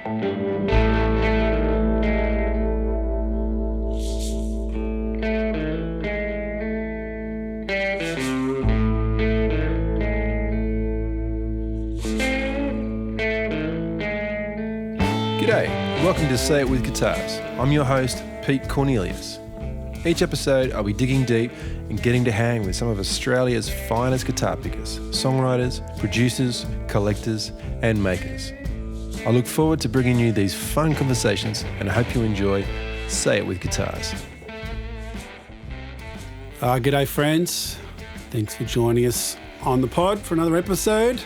G'day, welcome to Say It With Guitars. I'm your host, Pete Cornelius. Each episode I'll be digging deep and getting to hang with some of Australia's finest guitar pickers, songwriters, producers, collectors and makers. I look forward to bringing you these fun conversations and I hope you enjoy Say It With Guitars. G'day friends, thanks for joining us on the pod for another episode.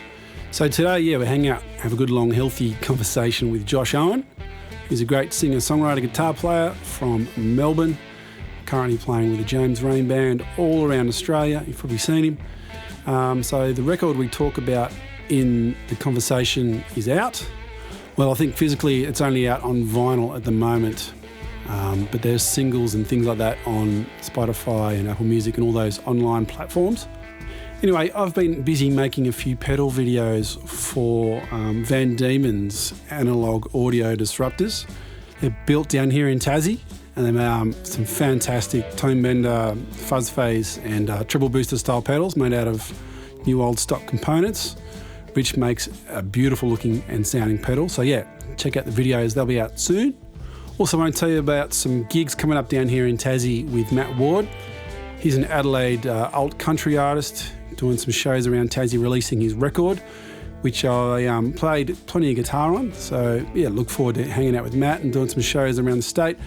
So today, we hang out, have a good long healthy conversation with Josh Owen. He's a great singer, songwriter, guitar player from Melbourne, currently playing with the James Rain Band all around Australia. You've probably seen him. So the record we talk about in the conversation is out. Well, I think physically it's only out on vinyl at the moment, but there's singles and things like that on Spotify and Apple Music and all those online platforms. Anyway, I've been busy making a few pedal videos for Van Diemen's analog audio disruptors. They're built down here in Tassie, and they have some fantastic tone bender, fuzz phase and triple booster style pedals made out of new old stock components, which makes a beautiful looking and sounding pedal. So yeah, check out the videos, they'll be out soon. Also want to tell you about some gigs coming up down here in Tassie with Matt Ward. He's an Adelaide alt country artist, doing some shows around Tassie, releasing his record, which I played plenty of guitar on. So yeah, look forward to hanging out with Matt and doing some shows around the state.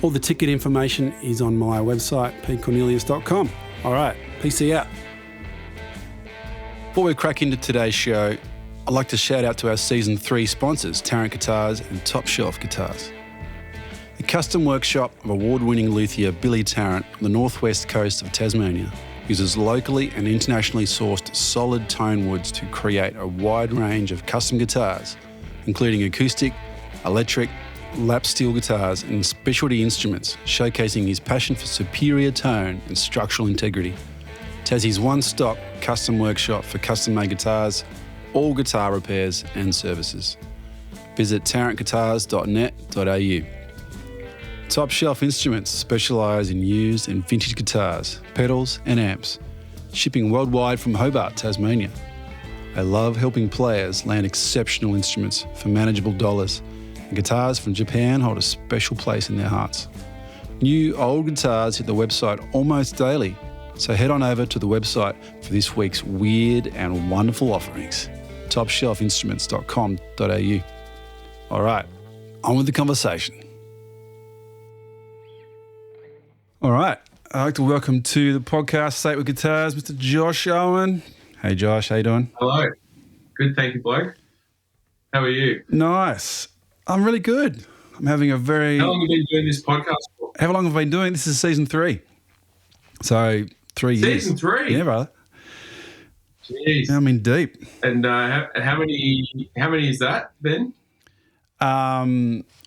All the ticket information is on my website, petecornelius.com. All right, peace out. Before we crack into today's show, I'd like to shout out to our Season 3 sponsors, Tarrant Guitars and Top Shelf Guitars. The custom workshop of award-winning luthier Billy Tarrant on the northwest coast of Tasmania uses locally and internationally sourced solid tone woods to create a wide range of custom guitars, including acoustic, electric, lap steel guitars and specialty instruments, showcasing his passion for superior tone and structural integrity. Tassie's one-stop custom workshop for custom-made guitars, all guitar repairs and services. Visit tarrantguitars.net.au. Top Shelf Instruments specialise in used and vintage guitars, pedals and amps, shipping worldwide from Hobart, Tasmania. They love helping players land exceptional instruments for manageable dollars, and guitars from Japan hold a special place in their hearts. New old guitars hit the website almost daily, so head on over to the website for this week's weird and wonderful offerings, topshelfinstruments.com.au. All right, on with the conversation. All right, I'd like to welcome to the podcast, Say It With Guitars, Mr. Josh Owen. Hey, Josh, how you doing? Hello. Good, thank you, bloke. How are you? Nice. I'm really good. I'm having a very... How long have you been doing this podcast for? How long have I been doing? This is Season 3. So, 3 years. Season 3? Yeah, brother. Jeez. I'm in deep. And how many is that then?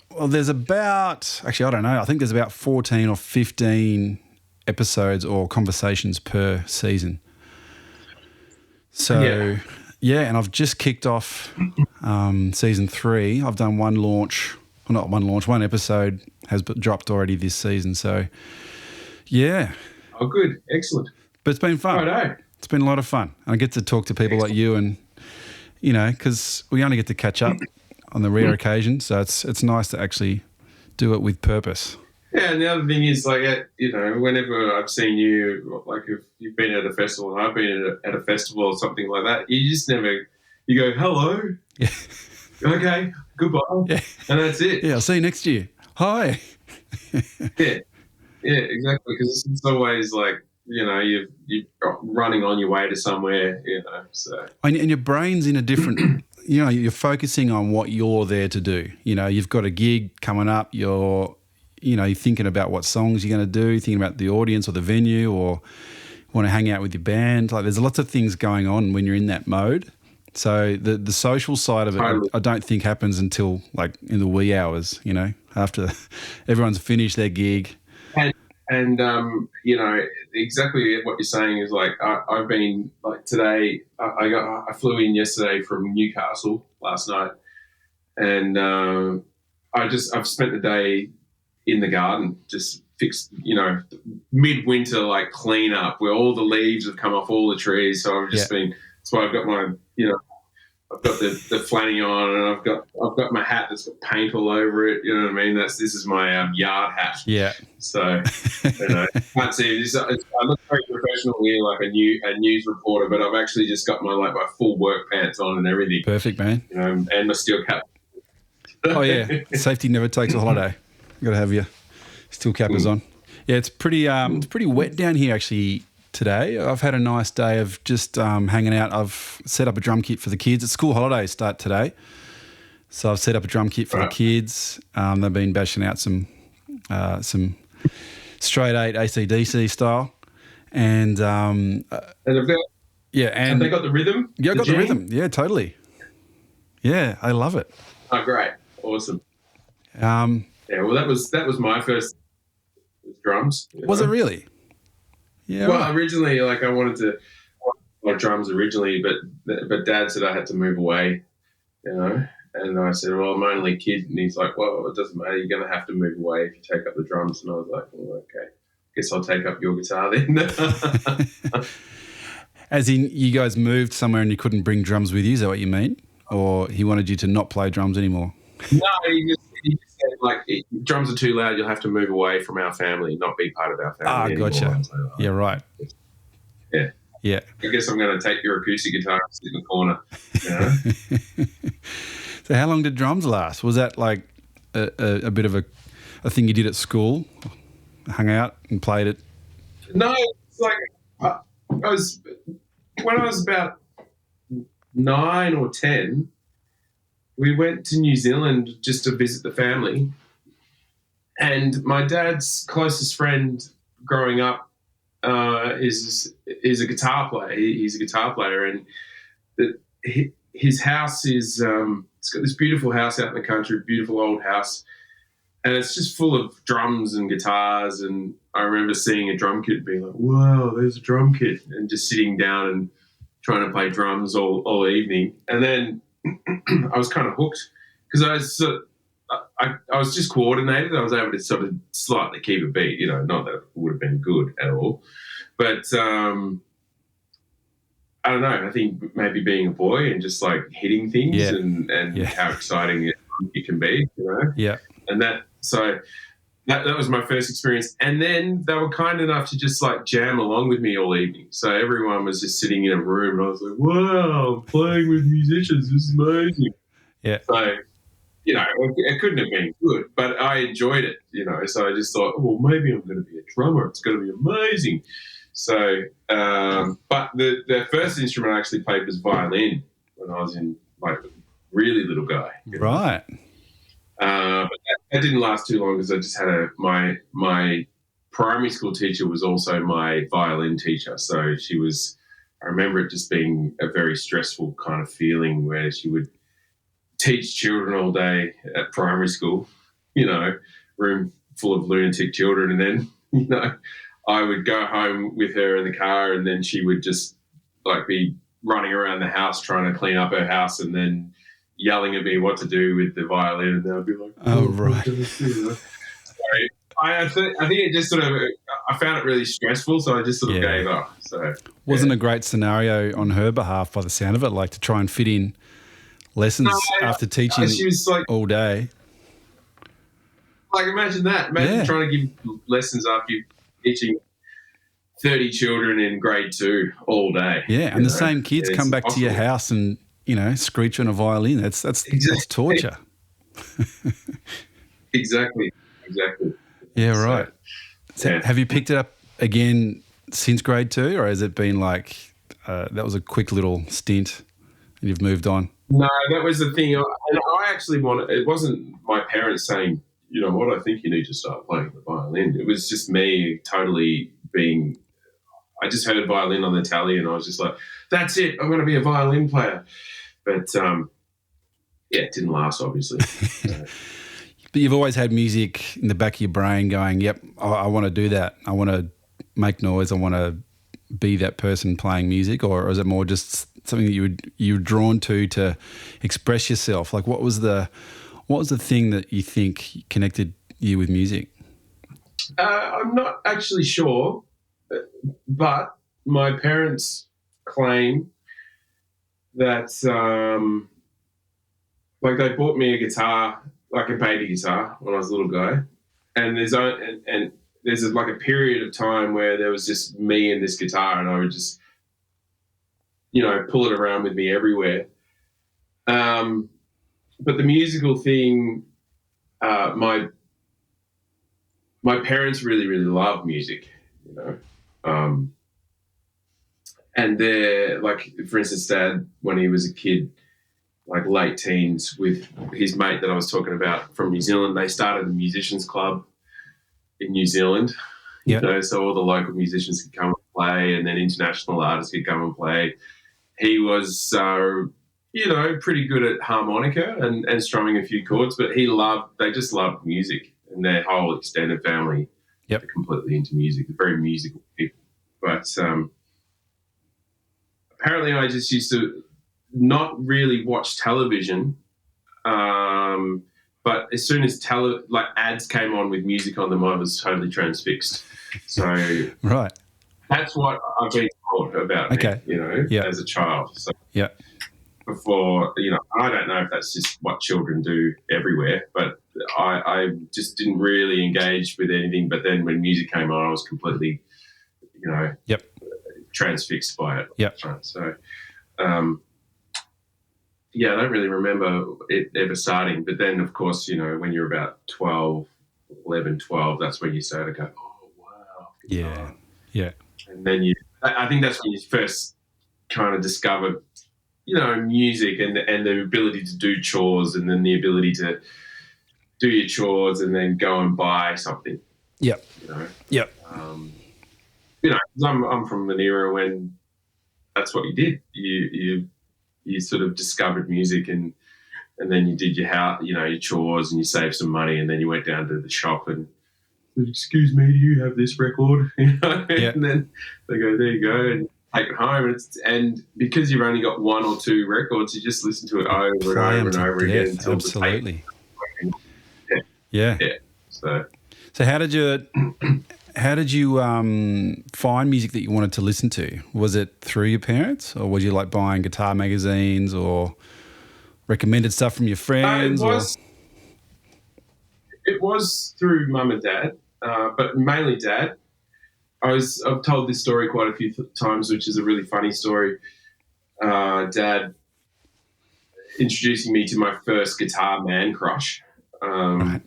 Well, there's about, actually, I don't know. I think there's about 14 or 15 episodes or conversations per season. So, yeah, and I've just kicked off Season 3. I've done one episode has dropped already this season. So, yeah. Oh, good. Excellent. But it's been fun. Righto. It's been a lot of fun. I get to talk to people like you and, you know, because we only get to catch up on the rare occasion. So it's nice to actually do it with purpose. Yeah, and the other thing is, like, you know, whenever I've seen you, like if you've been at a festival and I've been at a festival or something like that, you just never, you go, hello, yeah. Okay, goodbye, yeah. And that's it. Yeah, I'll see you next year. Hi. Yeah, exactly, because it's always like, you know, you're running on your way to somewhere, you know, so. And your brain's in a different, you know, you're focusing on what you're there to do. You know, you've got a gig coming up, you're thinking about what songs you're going to do, thinking about the audience or the venue, or want to hang out with your band. Like, there's lots of things going on when you're in that mode. So the social side of it, I don't think happens until like in the wee hours, you know, after everyone's finished their gig. And you know, exactly what you're saying is like I've been like today. I flew in yesterday from Newcastle last night, and I've spent the day in the garden, just fixed, midwinter like clean up where all the leaves have come off all the trees. So I've just been. That's why I've got my, I've got the flanny on, and I've got my hat that's got paint all over it. You know what I mean? This is my yard hat. Yeah. So can't see it. I look very professional here, like a news reporter, but I've actually just got my full work pants on and everything. Perfect, man. And my steel cap. Oh yeah, safety never takes a holiday. You got to have your steel cappers on. Yeah, it's pretty wet down here actually. Today I've had a nice day of just hanging out. I've set up a drum kit for the kids. It's school holidays start today, so I've set up a drum kit for the kids. They've been bashing out some straight 8 AC/DC style, and have they got the rhythm? Yeah, I got the rhythm. Yeah, totally. Yeah, I love it. Oh, great, awesome. Well, that was my first drums. Was it really? Yeah. Well, originally, I wanted to play drums originally, but Dad said I had to move away, and I said, well, I'm only a kid, and he's like, well, it doesn't matter, you're going to have to move away if you take up the drums, and I was like, well, okay, guess I'll take up your guitar then. As in, you guys moved somewhere and you couldn't bring drums with you, is that what you mean? Or he wanted you to not play drums anymore? No, he just said, drums are too loud, you'll have to move away from our family, not be part of our family anymore. Gotcha. Like, yeah, right. Yeah. I guess I'm going to take your acoustic guitar and sit in the corner. So how long did drums last? Was that like a bit of a thing you did at school? Hung out and played it? No, it's like when I was about 9 or 10, we went to New Zealand just to visit the family. And my dad's closest friend growing up is a guitar player. He's a guitar player, and his house is it's got this beautiful house out in the country, beautiful old house, and it's just full of drums and guitars. And I remember seeing a drum kit and being like, "Wow, there's a drum kit," and just sitting down and trying to play drums all evening. And then I was kind of hooked because I was just coordinated. I was able to sort of slightly keep a beat, not that it would have been good at all. But I don't know. I think maybe being a boy and just like hitting things and how exciting it can be, Yeah. And that was my first experience. And then they were kind enough to just like jam along with me all evening. So everyone was just sitting in a room and I was like, wow, I'm playing with musicians. This is amazing. Yeah. So, it couldn't have been good, but I enjoyed it, So I just thought, well, maybe I'm going to be a drummer. It's going to be amazing. So, but the first instrument I actually played was violin when I was in like really little guy. Right. But that didn't last too long because I just had my primary school teacher was also my violin teacher. So I remember it just being a very stressful kind of feeling where she would teach children all day at primary school, room full of lunatic children. And then, I would go home with her in the car and then she would just like be running around the house trying to clean up her house and then yelling at me what to do with the violin. And I'd be like, oh right. So I think it just sort of, I found it really stressful. So I just sort of gave up. So wasn't a great scenario on her behalf by the sound of it, like to try and fit in lessons after teaching she was like, all day. Like imagine that. Imagine trying to give lessons after you teaching 30 children in grade 2 all day. Yeah, and the same kids come back to your house and, screech on a violin. That's torture. Exactly. Yeah, right. So have you picked it up again since grade 2 or has it been like that was a quick little stint and you've moved on? No, that was the thing. And I actually it wasn't my parents saying, you know what, I think you need to start playing the violin. It was just me totally I just heard violin on the tally and I was just like, that's it, I'm going to be a violin player. But, it didn't last, obviously. But you've always had music in the back of your brain going, yep, I want to do that. I want to make noise. I want to be that person playing music, or is it more just something that you were drawn to express yourself? Like, what was the thing that you think connected you with music? I'm not actually sure, but my parents claim that like they bought me a guitar, like a baby guitar, when I was a little guy, and there's like a period of time where there was just me and this guitar, and I would just, you know, pull it around with me everywhere. But the musical thing, my parents really, really love music, you know. And they're like, for instance, Dad, when he was a kid, like late teens, with his mate that I was talking about from New Zealand, they started a musicians club in New Zealand. Yeah. You know, so all the local musicians could come and play, and then international artists could come and play. He was, you know, pretty good at harmonica and strumming a few chords, but they just loved music, and their whole extended family are completely into music. They're very musical people. But apparently I just used to not really watch television, but as soon as ads came on with music on them, I was totally transfixed. So right, that's what I've been taught about me, you know, as a child. So before, you know, I don't know if that's just what children do everywhere, but I just didn't really engage with anything. But then when music came on, I was completely, you know, transfixed by it. Yep. So, I don't really remember it ever starting. But then, of course, you know, when you're about 11, 12, that's when you start to go, oh, wow. Yeah, yeah. And then I think that's when you first kind of discovered, you know, music and the ability to do chores, and then the ability to do your chores and then go and buy something. Yep. You know? Yep. You know, 'cause I'm from an era when that's what you did. You sort of discovered music, and then you did your house, you know, your chores, and you saved some money, and then you went down to the shop and, excuse me, do you have this record? You know, and then they go, there you go, and take it home. And because you've only got one or two records, you just listen to it over and over and over again. Until absolutely. Yeah. So how did you find music that you wanted to listen to? Was it through your parents, or was you like buying guitar magazines or recommended stuff from your friends? It was through Mum and Dad, but mainly Dad. I've told this story quite a few times, which is a really funny story. Dad introducing me to my first guitar man crush. Right.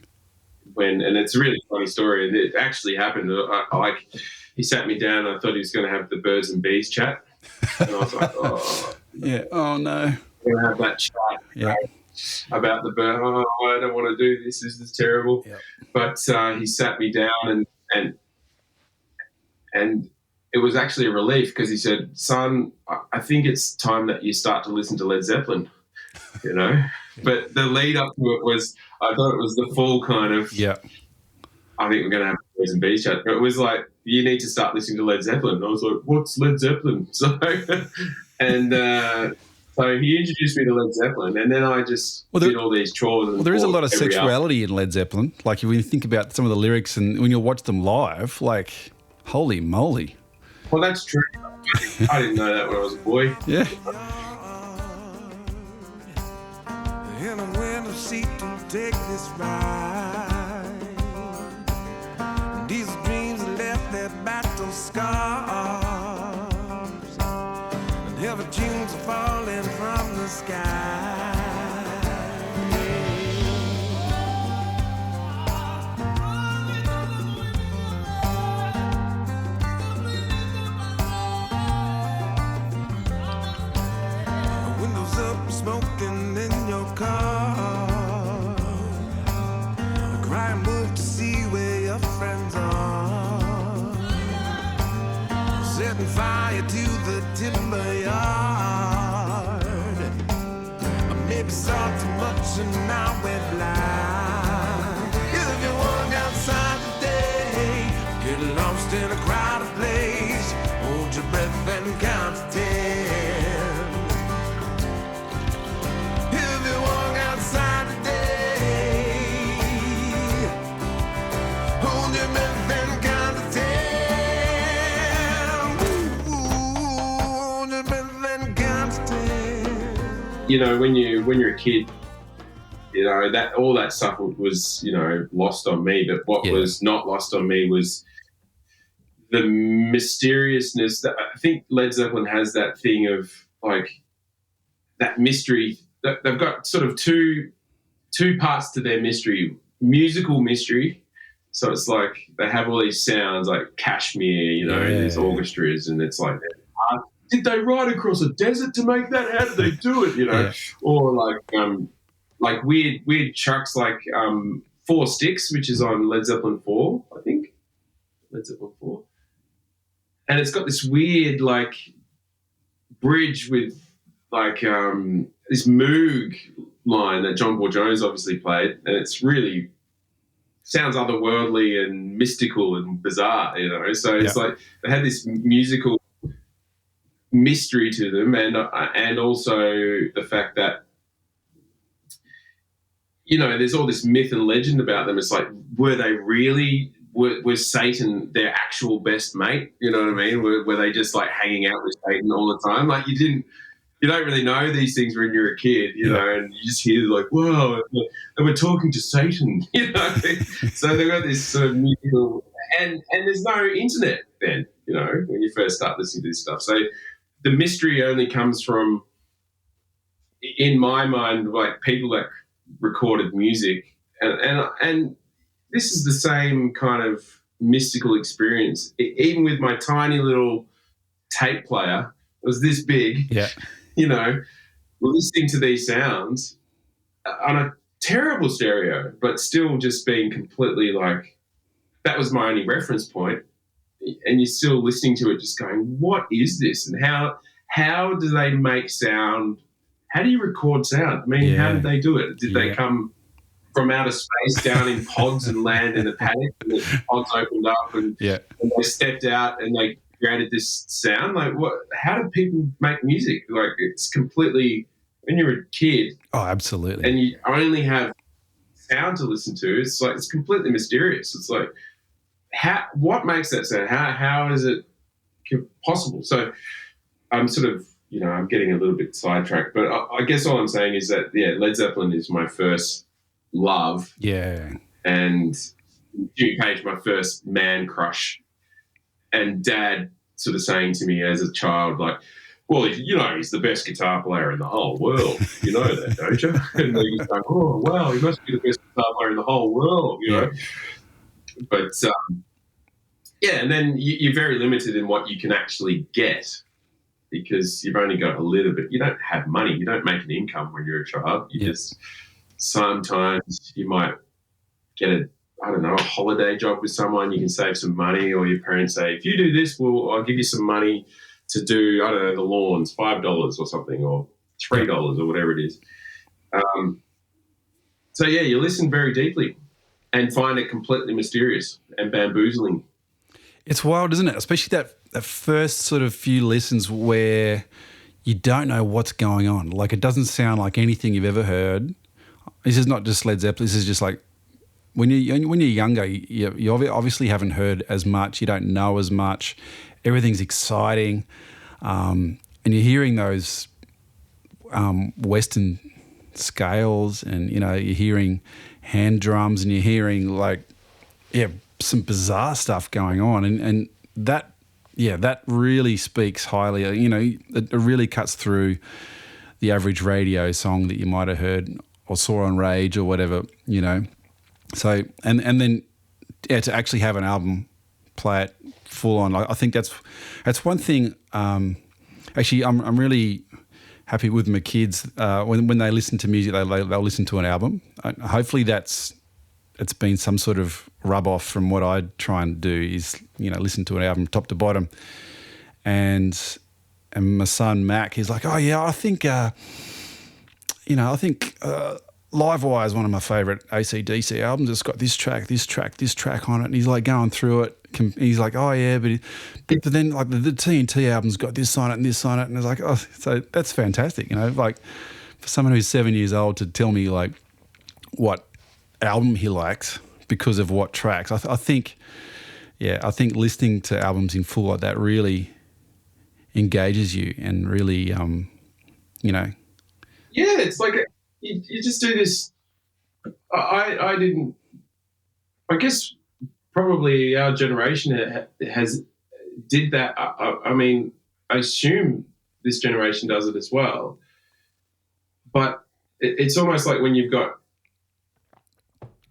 And it's a really funny story, and it actually happened. He sat me down, and I thought he was going to have the birds and bees chat, and I was like, oh, yeah, oh no, we're going to have that chat about the bird. Oh, I don't want to do this. This is terrible. Yeah. But he sat me down, and it was actually a relief, because he said, "Son, I think it's time that you start to listen to Led Zeppelin." You know, but the lead up to it was, I thought it was the full kind of, I think we're going to have a birds and bees chat. But it was like, you need to start listening to Led Zeppelin. And I was like, what's Led Zeppelin? So, and so he introduced me to Led Zeppelin, and then I just did all these chores. Well, there is a lot of sexuality in Led Zeppelin. Like, when you think about some of the lyrics and when you watch them live, like, holy moly. Well, that's true. I didn't know that when I was a boy. Yeah. In a window seat to take this ride. These dreams left their battle scars, and heavy tunes are falling from the sky. Windows up, smoking in your car, crying move to see where your friends are, setting fire to the timber yard. Maybe saw too much and now we're blind. If you walk outside today, get lost in a crowded place, hold your breath and count to 10. when you're a kid, that all that stuff was lost on me. But what was not lost on me was the mysteriousness that I think Led Zeppelin has, that thing of like that mystery. They've got sort of two parts to their mystery: musical mystery. So it's like they have all these sounds like Kashmir, and these orchestras, and it's like, did they ride across a desert to make that? How did they do it? Or like weird trucks like Four Sticks, which is on Led Zeppelin 4, I think. Led Zeppelin 4. And it's got this weird like bridge with like this Moog line that John Paul Jones obviously played, and it's really sounds otherworldly and mystical and bizarre, So it's like they had this musical mystery to them, and also the fact that there's all this myth and legend about them. It's like, were they really? Was Satan their actual best mate? You know what I mean? Were they just like hanging out with Satan all the time? Like you don't really know these things when you're a kid, and you just hear like, whoa, they were talking to Satan, So they've got this sort of musical, and there's no internet then, when you first start listening to this stuff. So the mystery only comes from, in my mind, like people that recorded music, and this is the same kind of mystical experience. Even with my tiny little tape player, it was this big. Yeah. Listening to these sounds on a terrible stereo, but still just being completely like, that was my only reference point. And you're still listening to it just going, what is this? And how do they make sound? How do you record sound? I mean, how did they do it? Did they come from outer space down in pods and land in a paddock, and the pods opened up and they stepped out and they created this sound? Like, what? How do people make music? Like, it's completely, when you're a kid, absolutely, and you only have sound to listen to, it's like, it's completely mysterious. It's like, what makes that sound? How is it possible? So I'm sort of, I'm getting a little bit sidetracked, but I guess all I'm saying is that Led Zeppelin is my first love, and Jimmy Page my first man crush. And Dad sort of saying to me as a child, like, well, he's the best guitar player in the whole world. You know that, don't you? And then he's like, oh, wow, he must be the best guitar player in the whole world, know. But, and then you're very limited in what you can actually get, because you've only got a little bit. You don't have money. You don't make an income when you're a child. You just, sometimes you might get a holiday job with someone. You can save some money, or your parents say, if you do this, I'll give you some money to do, the lawns, $5 or something, or $3 or whatever it is. So you listen very deeply and find it completely mysterious and bamboozling. It's wild, isn't it? Especially that first sort of few listens where you don't know what's going on. Like, it doesn't sound like anything you've ever heard. This is not just Led Zeppelin. This is just like, when you're younger, you obviously haven't heard as much. You don't know as much. Everything's exciting, and you're hearing those Western scales, and you're hearing hand drums, and you're hearing some bizarre stuff going on, and that really speaks highly. It really cuts through the average radio song that you might have heard or saw on Rage or whatever. So and then to actually have an album, play it full on. I think that's one thing. Actually, I'm really happy with my kids when they listen to music. They'll listen to an album. Hopefully it's been some sort of rub off from what I try and do is listen to an album top to bottom. And my son Mac, he's like, oh yeah, I think Livewire is one of my favourite AC/DC albums. It's got this track on it, and he's like going through it. He's like, oh yeah, but then like the TNT album's got this on it and this on it, and it's like, oh, so that's fantastic, Like, for someone who's 7 years old to tell me like what album he likes because of what tracks. I think listening to albums in full like that really engages you and really, yeah, it's like you just do this. I didn't. I guess probably our generation did that. I mean, I assume this generation does it as well. But it's almost like when you've got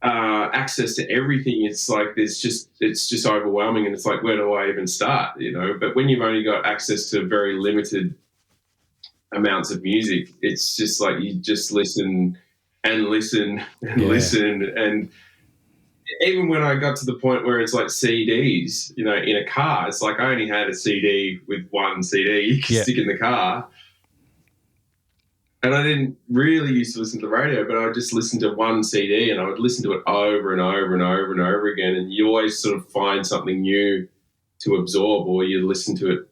access to everything, it's like it's just overwhelming, and it's like, where do I even start? You know. But when you've only got access to very limited amounts of music, it's just like you just listen and listen and listen. And even when I got to the point where it's like CDs, you know, in a car, it's like I only had a CD with one CD you could stick in the car. And I didn't really used to listen to the radio, but I would just listen to one CD and I would listen to it over and over and over and over again. And you always sort of find something new to absorb, or you listen to it.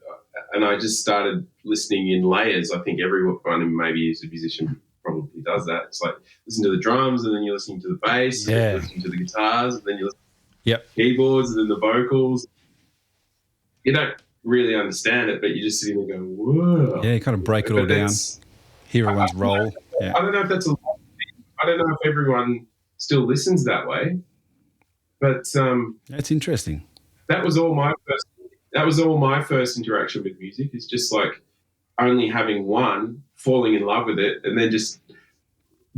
And I just started listening in layers. I think everyone, maybe as a musician, probably does that. It's like listen to the drums, and then you're listening to the bass, and then you're listening to the guitars, and then you're listening to the keyboards, and then the vocals. You don't really understand it, but you just sit there and go, whoa. Yeah, you kind of break it all down. Hear everyone's role. I don't know if that's I don't know if everyone still listens that way, but that's interesting. That was all my first interaction with music. It's just like only having one, falling in love with it, and then just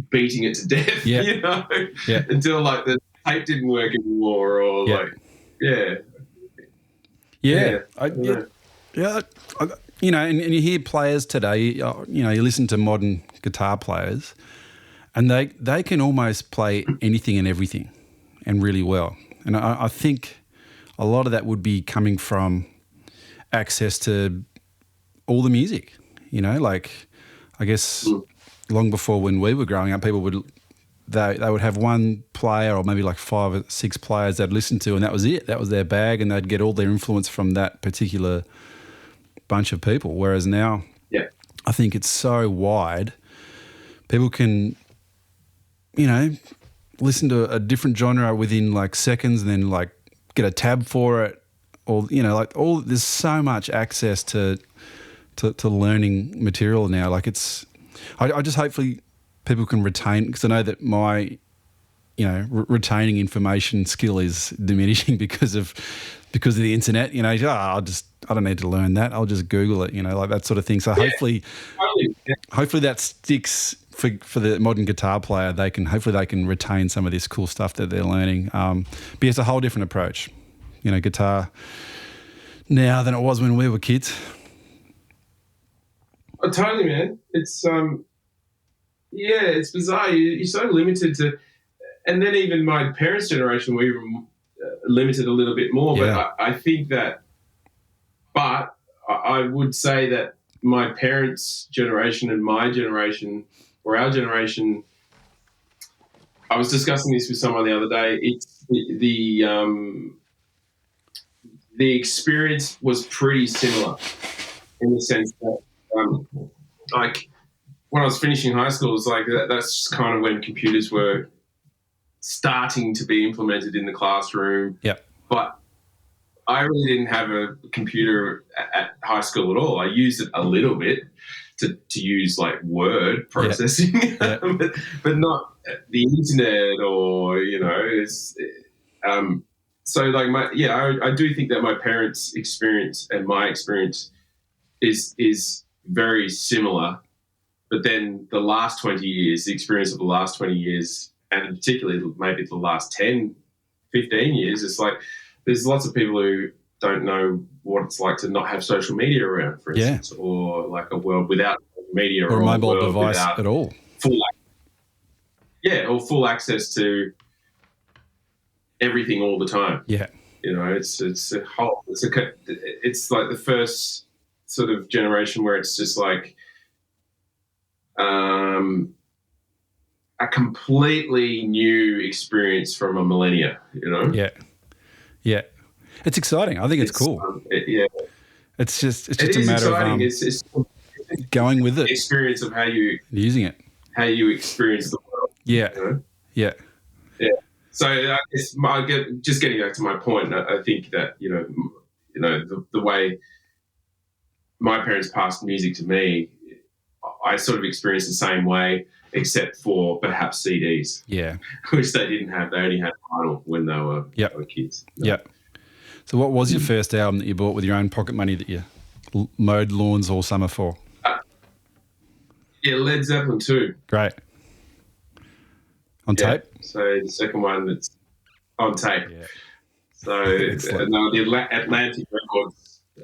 beating it to death. You know, until like the tape didn't work anymore, or you know, and you hear players today, you know, you listen to modern guitar players and they can almost play anything and everything and really well. And I think a lot of that would be coming from access to all the music, you know, like I guess long before when we were growing up, people would have one player or maybe like 5 or 6 players they'd listen to, and that was it. That was their bag, and they'd get all their influence from that particular bunch of people. Whereas now, I think it's so wide. People can, you know, listen to a different genre within like seconds, and then like get a tab for it, or you know, like there's so much access to learning material now. Like it's, I just hopefully people can retain, because I know that my, you know, retaining information skill is diminishing because of the internet. You know, I don't need to learn that. I'll just Google it. You know, like that sort of thing. So hopefully that sticks for the modern guitar player. They can retain some of this cool stuff that they're learning. But it's a whole different approach. You know, guitar now than it was when we were kids. Oh, totally, man. It's it's bizarre. You're so limited to, and then even my parents' generation were even limited a little bit more. But I think that, but I would say that my parents' generation and my generation, or our generation, I was discussing this with someone the other day. It's the experience was pretty similar in the sense that, like when I was finishing high school, it was like that's kind of when computers were starting to be implemented in the classroom. But I really didn't have a computer at high school at all. I used it a little bit to use like word processing, but not the internet or, you know, so like I do think that my parents' experience and my experience is very similar. But then the last 20 years, the experience of the last 20 years, and particularly maybe the last 10, 15 years, it's like there's lots of people who don't know what it's like to not have social media around, for instance, or like a world without media or a mobile device at all. Or full access to everything all the time. Yeah. You know, it's like the first sort of generation where it's just like a completely new experience from a millennia, you know? Yeah. It's exciting. I think it's cool. It's just a matter of it's going with it. Experience of how you using it, how you experience the world. Yeah. You know? Yeah. So just getting back to my point. I think that you know the way my parents passed music to me, I sort of experienced the same way, except for perhaps CDs. Yeah. Which they didn't have. They only had vinyl when they were kids. Yep. So what was your first album that you bought with your own pocket money that you mowed lawns all summer for? Yeah, Led Zeppelin 2. Great. On tape? So the second one that's on tape. Yeah. So the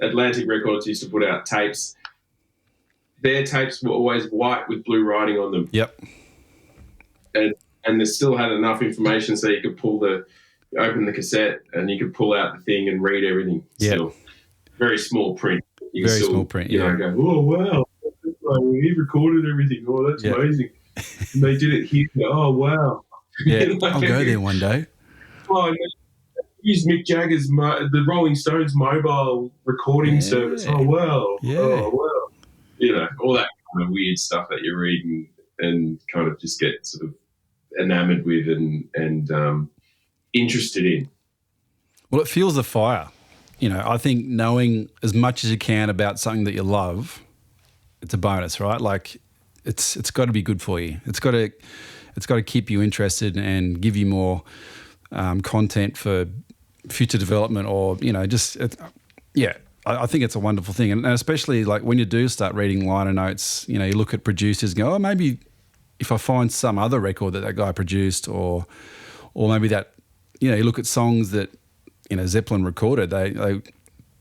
Atlantic Records used to put out tapes. Their tapes were always white with blue writing on them. Yep. And they still had enough information so you could open the cassette and you could pull out the thing and read everything. Yeah. Still. Very small print. Very small print, you know, go, oh, wow. He recorded everthing. Oh, that's amazing. And they did it here. Oh, wow. Yeah, I'll go there one day. Oh, use Mick Jagger's, the Rolling Stones mobile recording service. Oh, wow. Yeah. Oh, wow. You know, all that kind of weird stuff that you read and kind of just get sort of enamored with and interested in. Well, it fuels the fire. You know, I think knowing as much as you can about something that you love, it's a bonus, right? Like it's got to be good for you. It's got to keep you interested and give you more content for future development, or you know, I think it's a wonderful thing, and especially like when you do start reading liner notes, you know, you look at producers and go, oh, maybe if I find some other record that guy produced, or maybe that, you know, you look at songs that, you know, Zeppelin recorded, they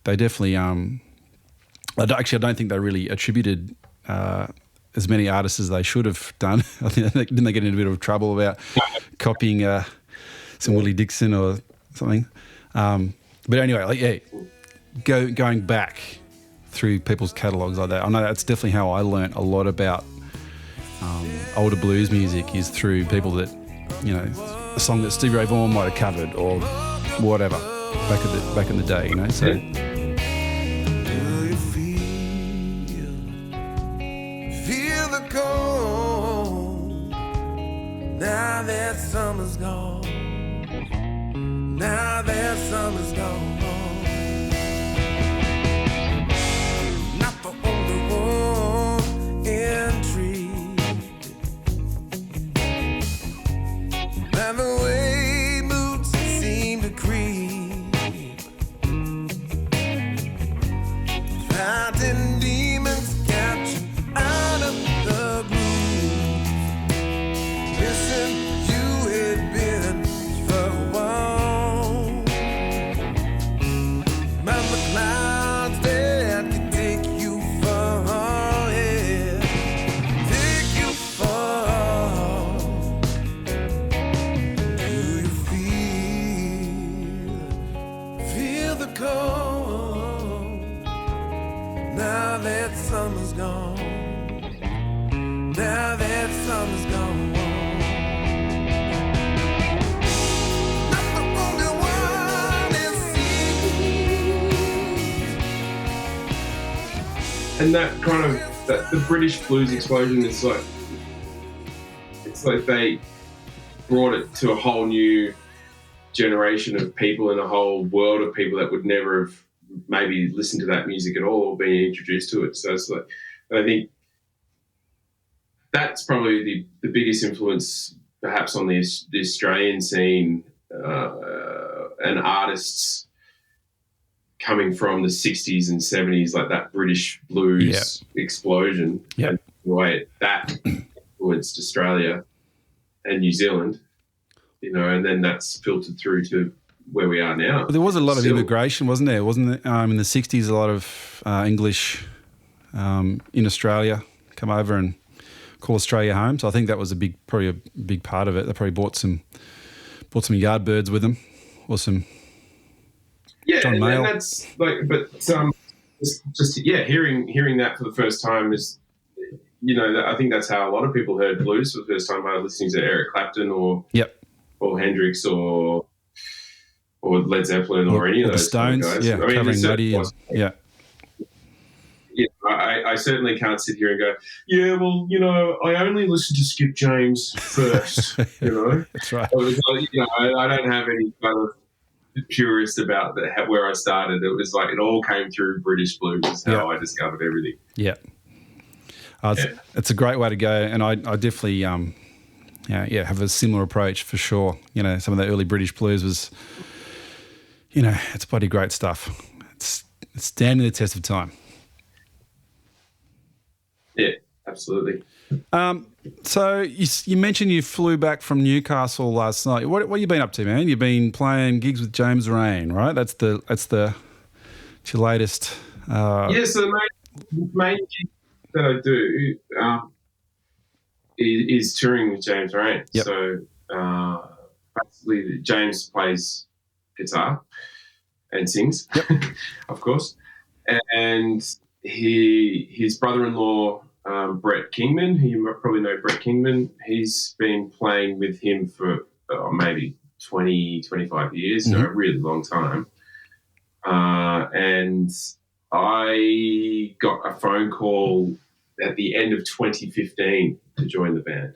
definitely I don't think they really attributed as many artists as they should have done. I think didn't they get in a bit of trouble about copying some Willie Dixon or something? But anyway, like, going back through people's catalogues like that, I know that's definitely how I learnt a lot about older blues music, is through people that, you know, a song that Stevie Ray Vaughan might have covered or whatever back in the day, you know. So. Do you feel the cold now that summer's gone? Now that summer's gone. Not the only one intrigued by the way moods seem to creep. Fighting demons got you out of the groove. Listen, you had been for a while. Remember clouds that could take you far, yeah. Take you far. Do you feel the cold now that summer's gone? Now that summer's gone. Not the only one it seems. And that kind of the British blues explosion is like, it's like they brought it to a whole new generation of people and a whole world of people that would never have maybe listened to that music at all or been introduced to it. So it's like, I think that's probably the biggest influence perhaps on the Australian scene and artists coming from the 60s and 70s, like that British blues explosion. Yep. And the way that influenced Australia and New Zealand, you know, and then that's filtered through to where we are now. But there was a lot of Still. immigration, wasn't there? Wasn't there? In the 60s, a lot of English in Australia come over and call Australia home. So I think that was probably a big part of it. They probably bought some Yardbirds with them, or some John Mayall. And that's like, but just hearing that for the first time is, you know, I think that's how a lot of people heard blues for the first time, by listening to Eric Clapton or Hendrix or Led Zeppelin or any of those the Stones, kind of guys. I mean, covering Muddy. Yeah, I certainly can't sit here and go, yeah, well, you know, I only listened to Skip James first, you know. That's right. It was like, you know, I don't have any kind of purist about where I started. It was like it all came through British blues is how I discovered everything. Yeah. It's a great way to go, and I definitely have a similar approach for sure. You know, some of the early British blues was, you know, it's bloody great stuff. It's standing the test of time. Yeah, absolutely. So you mentioned you flew back from Newcastle last night. What have you been up to, man? You've been playing gigs with James Rain, right? It's your latest. So the main gig that I do is touring with James Rain. Yep. So basically, James plays guitar and sings, yep. of course, and his brother-in-law. Brett Kingman, you probably know Brett Kingman. He's been playing with him for maybe 20, 25 years, so a really long time. And I got a phone call at the end of 2015 to join the band.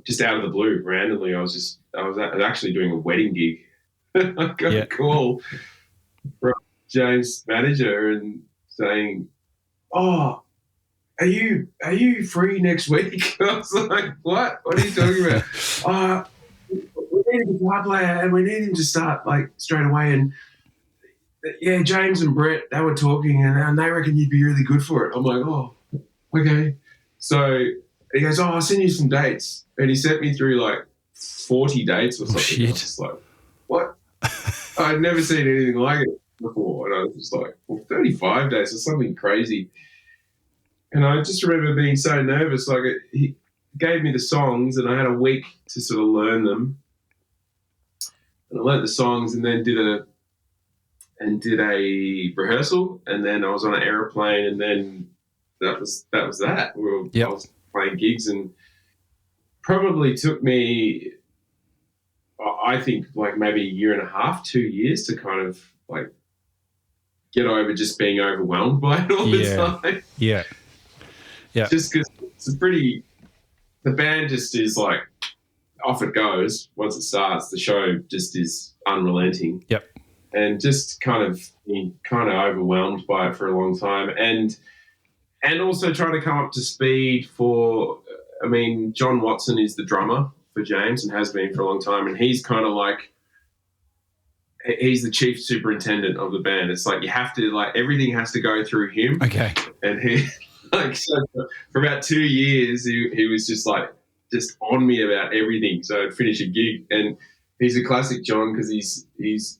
Just out of the blue, randomly. I was actually doing a wedding gig. I got a call from James' manager and saying, "Oh, Are you free next week?" I was like, "What? What are you talking about?" We need a guitar player and we need him to start like straight away. And yeah, James and Brett, they were talking and they reckon you'd be really good for it. I'm like, "Oh, okay." So he goes, "Oh, I'll send you some dates." And he sent me through like 40 dates or something. Shit. I was just like, "What?" I'd never seen anything like it before. And I was just like, 35 days or something crazy. And I just remember being so nervous. Like he gave me the songs, and I had a week to sort of learn them. And I learned the songs, and then did a rehearsal, and then I was on an aeroplane, and then that was that. I was playing gigs, and probably took me, I think, like maybe a year and a half, 2 years to kind of like get over just being overwhelmed by it all the time. Yeah. Yeah. Just because the band just is like, off it goes. Once it starts, the show just is unrelenting. Yep. And just kind of overwhelmed by it for a long time. And also trying to come up to speed John Watson is the drummer for James and has been for a long time. And he's kind of like, he's the chief superintendent of the band. It's like you have to, like, everything has to go through him. Okay. And he... Like, so for about 2 years, he was just on me about everything. So I'd finish a gig, and he's a classic John because he's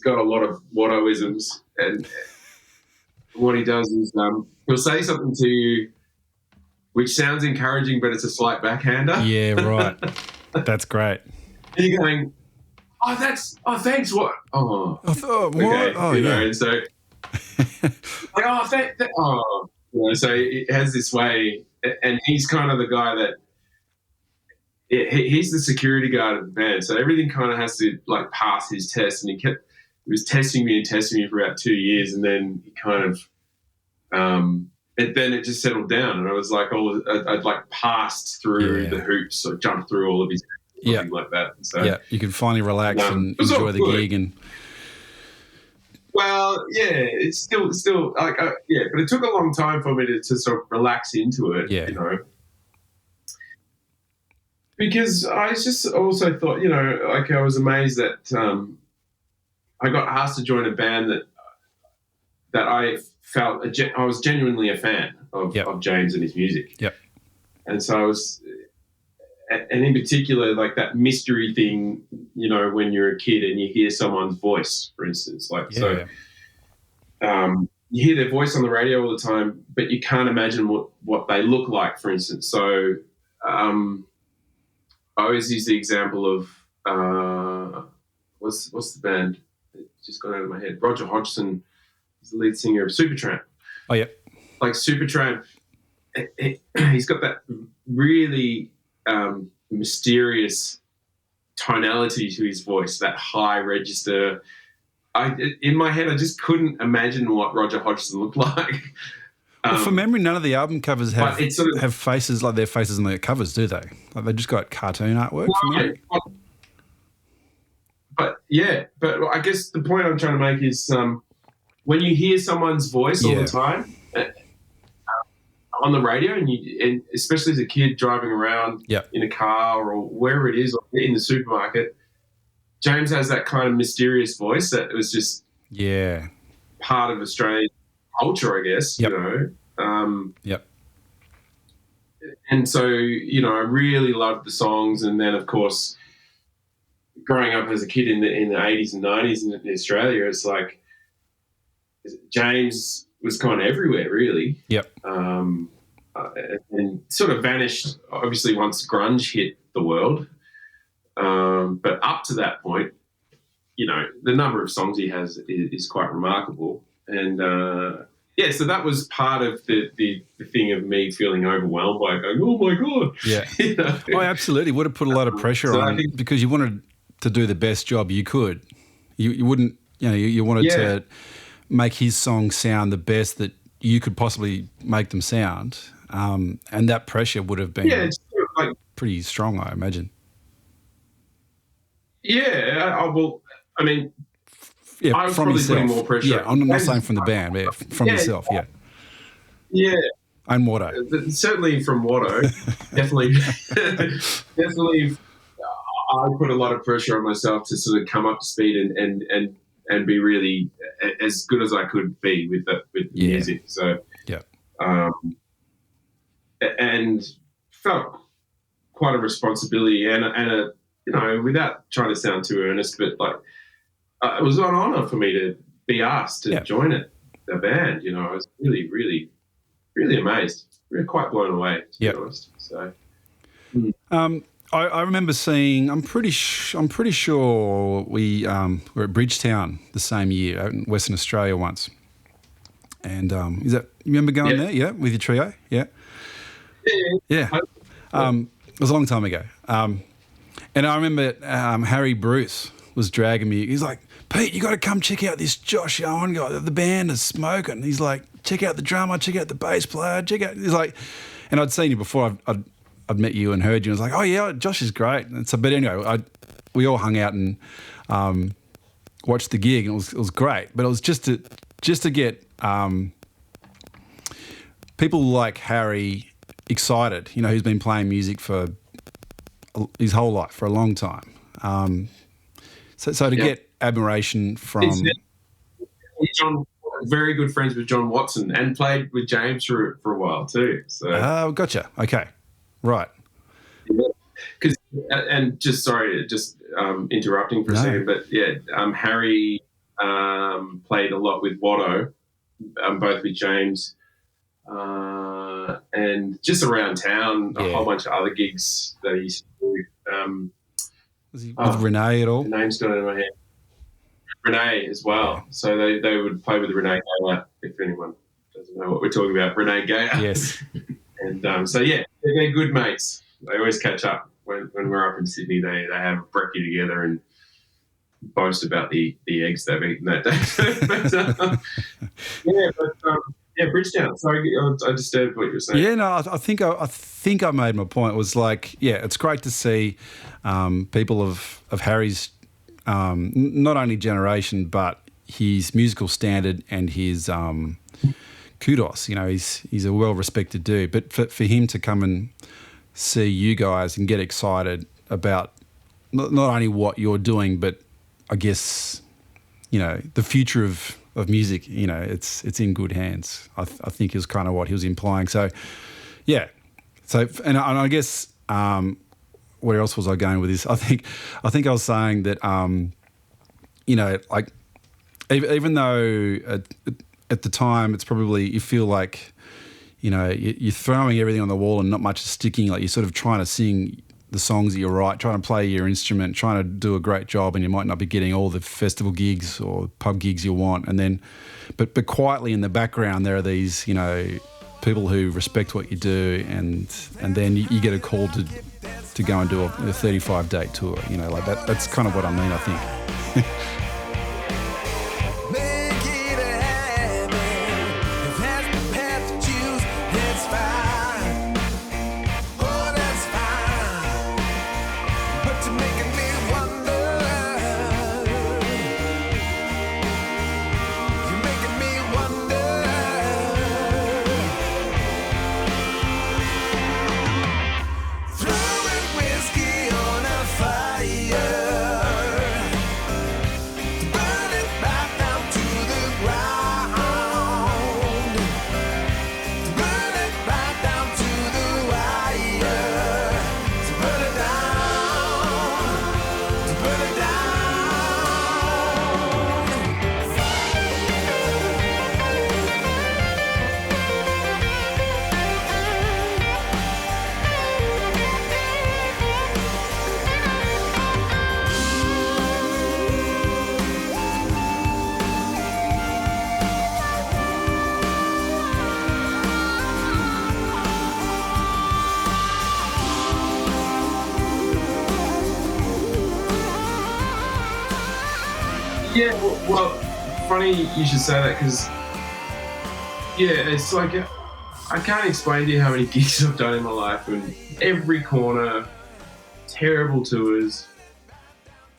got a lot of Wattoisms, and what he does is he'll say something to you which sounds encouraging, but it's a slight backhander. Yeah, right. That's great. And you're going, thanks, what? What? Okay. Oh, yeah. And so, like, so it has this way, and he's kind of the guy that he's the security guard of the band. So everything kind of has to like pass his test, and he was testing me for about 2 years, and then he kind of, then it just settled down, and I was like, I'd like passed through the hoops, or jumped through all of his, something like that. And so you can finally relax and enjoy the gig and. Well, yeah, it's still like, but it took a long time for me to sort of relax into it, you know, because I just also thought, you know, like I was amazed that I got asked to join a band that I felt I was genuinely a fan of James and his music. Yep. And so I was, and in particular, like that mystery thing, you know, when you're a kid and you hear someone's voice, for instance, like, you hear their voice on the radio all the time, but you can't imagine what they look like, for instance. So I always use the example of, what's the band? It's just gone out of my head. Roger Hodgson is the lead singer of Supertramp. Oh, yeah. Like Supertramp, he's got that really mysterious tonality to his voice, that high register. In my head, I just couldn't imagine what Roger Hodgson looked like. Well, from memory, none of the album covers have faces like their faces on their covers, do they? Like they just got cartoon artwork from memory. But I guess the point I'm trying to make is when you hear someone's voice all the time, on the radio, and especially as a kid driving around in a car or wherever it is, or in the supermarket, James has that kind of mysterious voice that was just part of Australian culture, I guess. You know. And so, you know, I really loved the songs, and then of course, growing up as a kid in the 80s and 90s in Australia, it's like James was kind of everywhere, really. And sort of vanished, obviously, once grunge hit the world. But up to that point, you know, the number of songs he has is quite remarkable. And, so that was part of the thing of me feeling overwhelmed by going, oh, my God. Yeah. You know? Oh, absolutely. Would have put a lot of pressure on because you wanted to do the best job you could. You wouldn't, you know, you wanted to make his songs sound the best that you could possibly make them sound. And that pressure would have been it's sort of like, pretty strong, I imagine. Yeah. Well, I mean, I was from probably yourself. putting more pressure. Yeah, I'm not saying from the band, but from yourself, Yeah. And Watto. Certainly from Watto. definitely. I put a lot of pressure on myself to sort of come up to speed and be really as good as I could be with music. So, and felt quite a responsibility and a, you know, without trying to sound too earnest, but like it was an honor for me to be asked to join the band. You know, I was really, really, really amazed, really quite blown away, to be honest. So, I remember seeing. I'm pretty sure we were at Bridgetown the same year out in Western Australia once. And is that you remember going there? Yeah, with your trio. Yeah. It was a long time ago. And I remember Harry Bruce was dragging me. He's like, Pete, you got to come check out this Josh Owen guy. The band is smoking. He's like, check out the drummer, check out the bass player, check out. He's like, and I'd seen you before. I'd met you and heard you. And I was like, oh yeah, Josh is great. And so, but anyway, we all hung out and watched the gig, and it was great. But it was just to get people like Harry excited. You know, who's been playing music for his whole life, for a long time. So to get admiration from John, very good friends with John Watson, and played with James for a while too. So gotcha. Okay, right. Because and just sorry, just interrupting for a second, but Harry played a lot with Watto, both with James, and just around town, a whole bunch of other gigs that he used to do. Was he with Renee at all? The name's gone in my head. Renee as well. Yeah. So they would play with Renee Gayer, if anyone doesn't know what we're talking about. Renee Gayer. Yes. And they're good mates. They always catch up when we're up in Sydney. They have a brekkie together and boast about the eggs they've eaten that day. Bridgetown. Sorry, I disturbed what you were saying. Yeah, no, I think I made my point. It was like, it's great to see people of Harry's not only generation but his musical standard and his kudos. You know, he's a well-respected dude. But for him to come and see you guys and get excited about not only what you're doing, but I guess, you know, the future of music, you know, it's in good hands. I think is kind of what he was implying. So, yeah. So, and I guess where else was I going with this? I think I was saying that, you know, like even though at the time it's probably you feel like, you know, you're throwing everything on the wall and not much is sticking. Like you're sort of trying to sing the songs that you write, trying to play your instrument, trying to do a great job, and you might not be getting all the festival gigs or pub gigs you want. And then, but quietly in the background, there are these, you know, people who respect what you do, and then you get a call to go and do a 35-date tour. You know, like that. That's kind of what I mean, I think. Yeah, well, funny you should say that because, yeah, it's like I can't explain to you how many gigs I've done in my life, and every corner, terrible tours,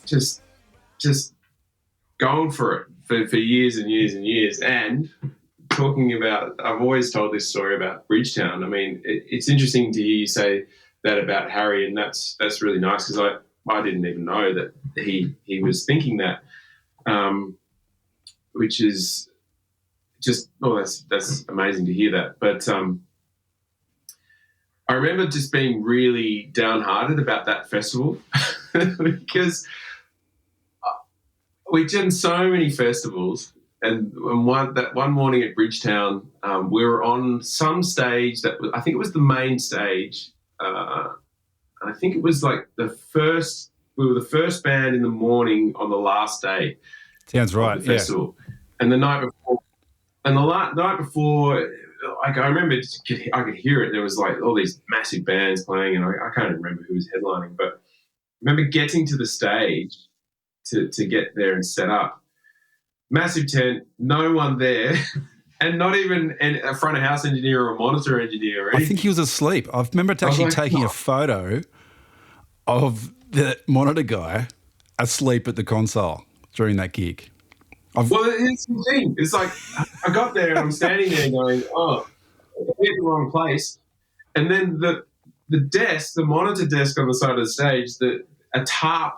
just going for it for years and years and years. And talking about, I've always told this story about Bridgetown. I mean, it's interesting to hear you say that about Harry, and that's really nice because I didn't even know that he was thinking that, which is just, that's amazing to hear that. But I remember just being really downhearted about that festival because we'd done so many festivals, and one morning at Bridgetown, we were on some stage I think it was the main stage. I think it was like we were the first band in the morning on the last day. Sounds right. Of the festival. And the night before, like I remember I could hear it. There was like all these massive bands playing, and I can't even remember who was headlining, but I remember getting to the stage to get there and set up. Massive tent, no one there, and not even a front of house engineer or a monitor engineer. Or I think he was asleep. I remember actually taking a photo of the monitor guy asleep at the console during that gig. Well, it's the thing. It's like I got there and I'm standing there going, oh, I hit the wrong place. And then the monitor desk on the side of the stage, a tarp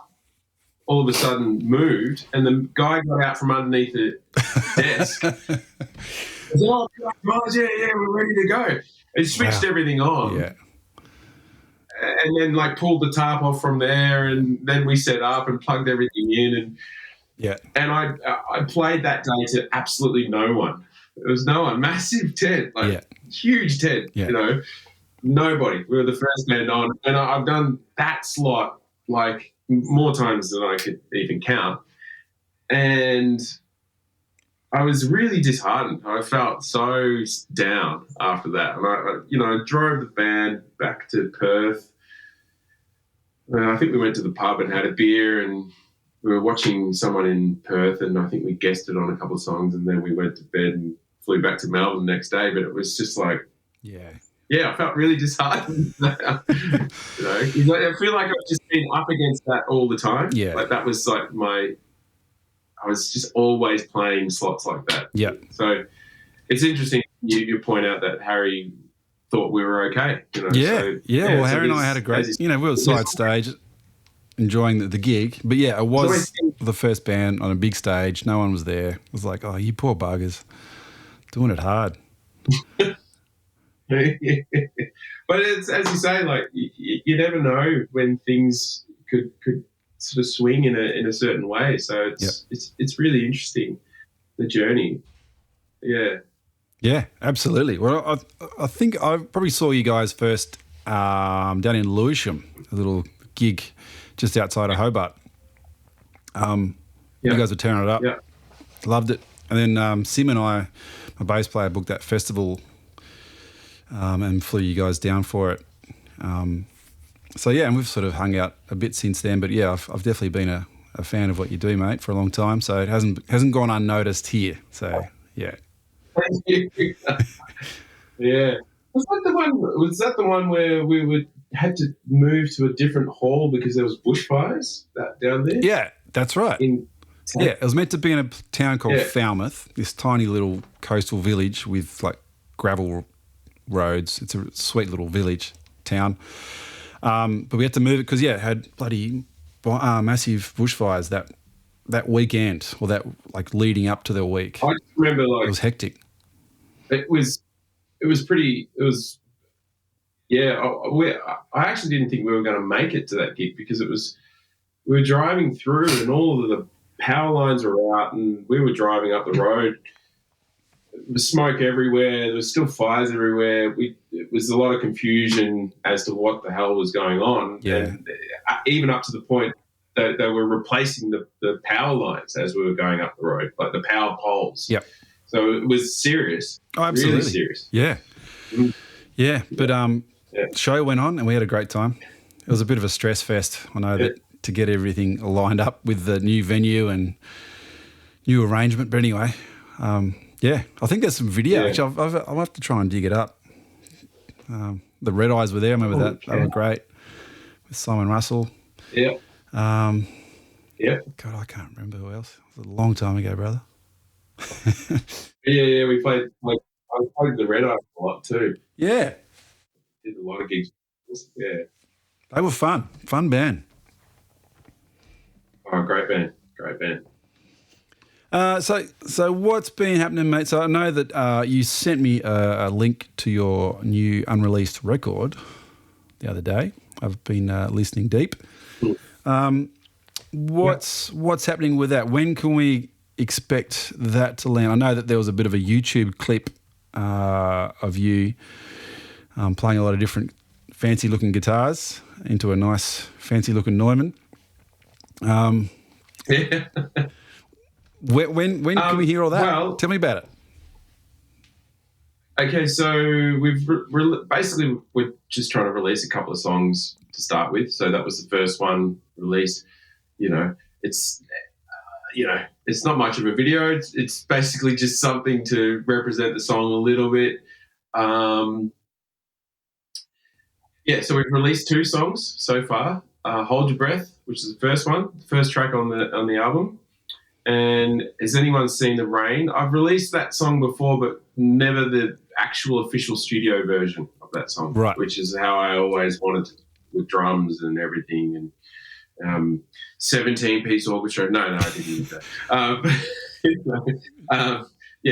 all of a sudden moved, and the guy got out from underneath the desk. He said, oh, yeah, we're ready to go. He switched everything on. Yeah. And then like pulled the tarp off from there, and then we set up and plugged everything in, and I played that day to absolutely no one. There was no one. Massive tent, huge tent, nobody. We were the first band on, and I've done that slot like more times than I could even count. And I was really disheartened. I felt so down after that. And I drove the band back to Perth. I think we went to the pub and had a beer, and we were watching someone in Perth, and I think we guested on a couple of songs, and then we went to bed and flew back to Melbourne the next day. But it was just like, I felt really disheartened. I feel like I've just been up against that all the time. Yeah, like that was like I was just always playing slots like that. Yeah. So it's interesting you point out that Harry thought we were okay. Well, Harry and I had a great. We were side stage, enjoying the gig, but it was the first band on a big stage. No one was there. It was like, oh, you poor buggers, doing it hard. But it's, as you say, like you never know when things could sort of swing in a certain way. So it's really interesting, the journey. Yeah. Yeah, absolutely. Well, I think I probably saw you guys first down in Lewisham, a little gig just outside of Hobart. You guys were tearing it up. Yeah. Loved it. And then Sim and I, my bass player, booked that festival and flew you guys down for it. And we've sort of hung out a bit since then. But I've definitely been a fan of what you do, mate, for a long time. So it hasn't gone unnoticed here. So yeah. Yeah. Was that the one where we had to move to a different hall because there was bushfires down there? Yeah, that's right. It was meant to be in a town called Falmouth, this tiny little coastal village with like gravel roads. It's a sweet little village town. But we had to move it because it had bloody massive bushfires that weekend, or that like leading up to the week. I just remember it was hectic. It was pretty. It was. Yeah, I actually didn't think we were going to make it to that gig because we were driving through and all of the power lines were out, and we were driving up the road. There was smoke everywhere. There was still fires everywhere. It was a lot of confusion as to what the hell was going on. Yeah. And even up to the point that they were replacing the power lines as we were going up the road, like the power poles. Yep. So it was serious. Oh, absolutely. Really serious. Yeah. Yeah. But show went on and we had a great time. It was a bit of a stress fest. I know that to get everything lined up with the new venue and new arrangement. But anyway, yeah, I think there's some video. Yeah. Actually, I'll have to try and dig it up. The Red Eyes were there. I remember that. They were great with Simon Russell. Yeah. Yeah. God, I can't remember who else. It was a long time ago, brother. Yeah. We played. I played the Red Eyes a lot too. Yeah. Did a lot of gigs. Yeah. They were fun. Fun band. Oh, great band. So what's been happening, mate? So I know that you sent me a link to your new unreleased record the other day. I've been listening deep. What's happening with that? When can we expect that to land? I know that there was a bit of a YouTube clip of you playing a lot of different fancy-looking guitars into a nice fancy-looking Neumann. Yeah. When can we hear all that? Well, tell me about it. Okay, so we've basically we're just trying to release a couple of songs to start with. So that was the first one released. It's it's not much of a video. It's basically just something to represent the song a little bit. So we've released 2 songs so far. Hold Your Breath, which is the first one, the first track on the album. And has anyone seen The Rain? I've released that song before, but never the actual official studio version of that song, right? Which is how I always wanted to, with drums and everything, and 17-piece orchestra. No, I didn't use that.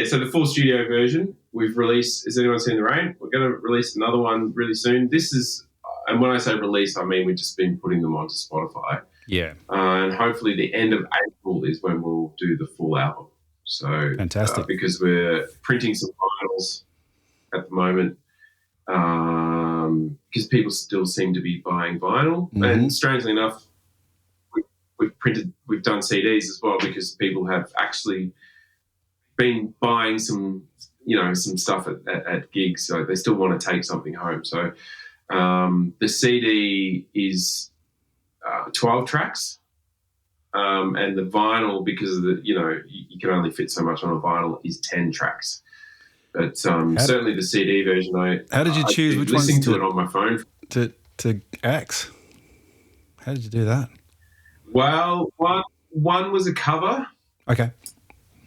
So the full studio version we've released. Has anyone seen The Rain? We're going to release another one really soon. This is, and when I say release, I mean we've just been putting them onto Spotify. Yeah. And hopefully the end of April is when we'll do the full album. So fantastic. Because we're printing some vinyls at the moment, because people still seem to be buying vinyl. Mm-hmm. And strangely enough, we've done CDs as well, because people have actually been buying some stuff at gigs. So they still want to take something home. So the CD is 12 tracks, and the vinyl, because of the you can only fit so much on a vinyl, is 10 tracks. But certainly the CD version, how did you choose which ones listening to it on my phone to axe? How did you do that? Well, one was a cover, okay,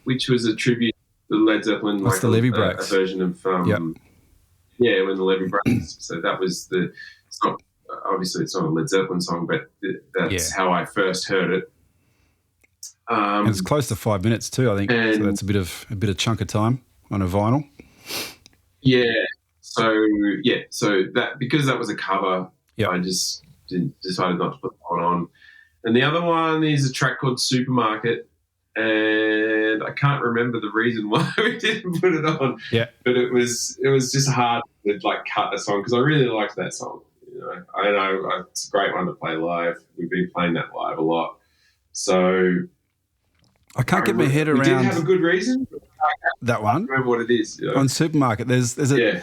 which was a tribute to Led Zeppelin. What's the Levy Breaks? A version of when the Levy Breaks. So that was it's not. Obviously, it's not a Led Zeppelin song, but that's how I first heard it. And it's close to 5 minutes too, I think. So that's a bit of chunk of time on a vinyl. Yeah. So that, because that was a cover, I just decided not to put that one on. And the other one is a track called Supermarket, and I can't remember the reason why we didn't put it on. Yeah. But it was just hard to cut a song, because I really liked that song. I know it's a great one to play live. We've been playing that live a lot. So I can't get my head around. We did have a good reason. That one. I don't remember what it is. On Supermarket, there's a.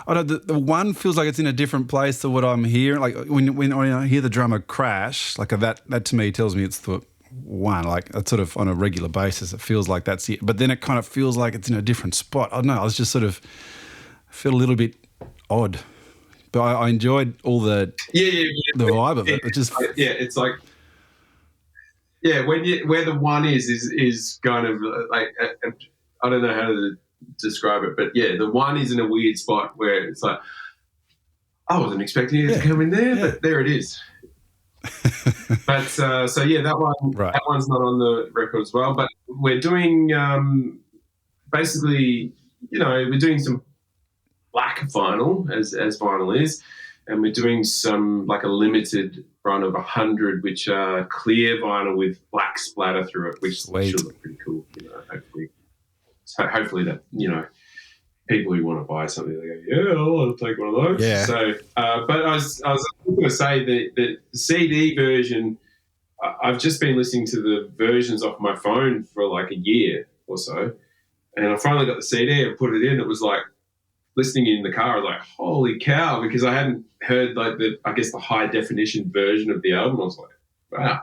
I don't know, the one feels like it's in a different place to what I'm hearing. Like when I hear the drummer crash, like that to me tells me it's the one. Like it's sort of on a regular basis, it feels like that's it. But then it kind of feels like it's in a different spot. I don't know. I was just sort of feel a little bit odd. But I enjoyed all the vibe of it. It just it's like where the one is kind of like, I don't know how to describe it, but the one is in a weird spot where it's like, I wasn't expecting it to come in there, but there it is. But that one, that one's not on the record as well. But we're doing basically, we're doing some black vinyl, as vinyl is, and we're doing some like a limited run of 100, which are clear vinyl with black splatter through it, which should look pretty cool. Hopefully that people who want to buy something, they go, yeah, I want to take one of those. Yeah. So, but I was going to say that the CD version, I've just been listening to the versions off my phone for like a year or so, and I finally got the CD and put it in. It was like, listening in the car, I was like, holy cow, because I hadn't heard like the high definition version of the album. I was like, wow.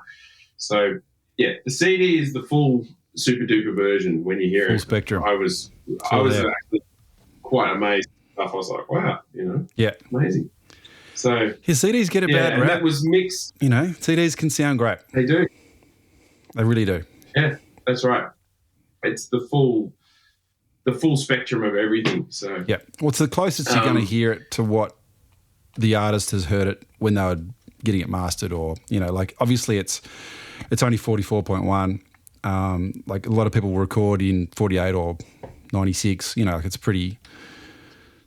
So the CD is the full super duper version when you hear Full it. spectrum. I was there. actually quite amazed. I was like, wow, Yeah. amazing. So His CDs get a bad and rap. that was mixed. CDs can sound great. They do. They really do. Yeah, that's right. It's the full spectrum of everything. So Yeah. What's the closest you're going to hear it to what the artist has heard it when they were getting it mastered, or like obviously it's only 44.1. Like a lot of people will record in 48 or 96. Like it's pretty.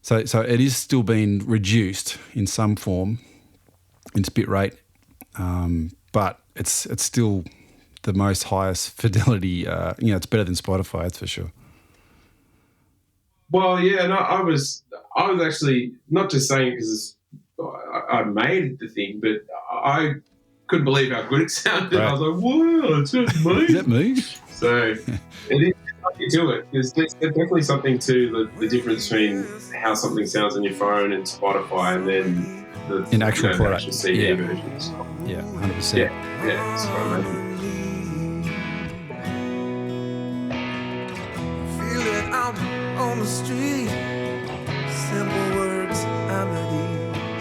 So it is still being reduced in some form in its bit rate, but it's still the most highest fidelity. It's better than Spotify, that's for sure. Well, yeah, no, I was actually not just saying it because I made the thing, but I couldn't believe how good it sounded. Right. I was like, "Whoa, it's just me!" Is that me? So it is something to it. There's definitely something to the difference between how something sounds on your phone and Spotify, and then the actual the product. actual CD Yeah. versions. Yeah, 100%. Yeah, it's quite amazing. Feel it out on the street. Simple words, harmony,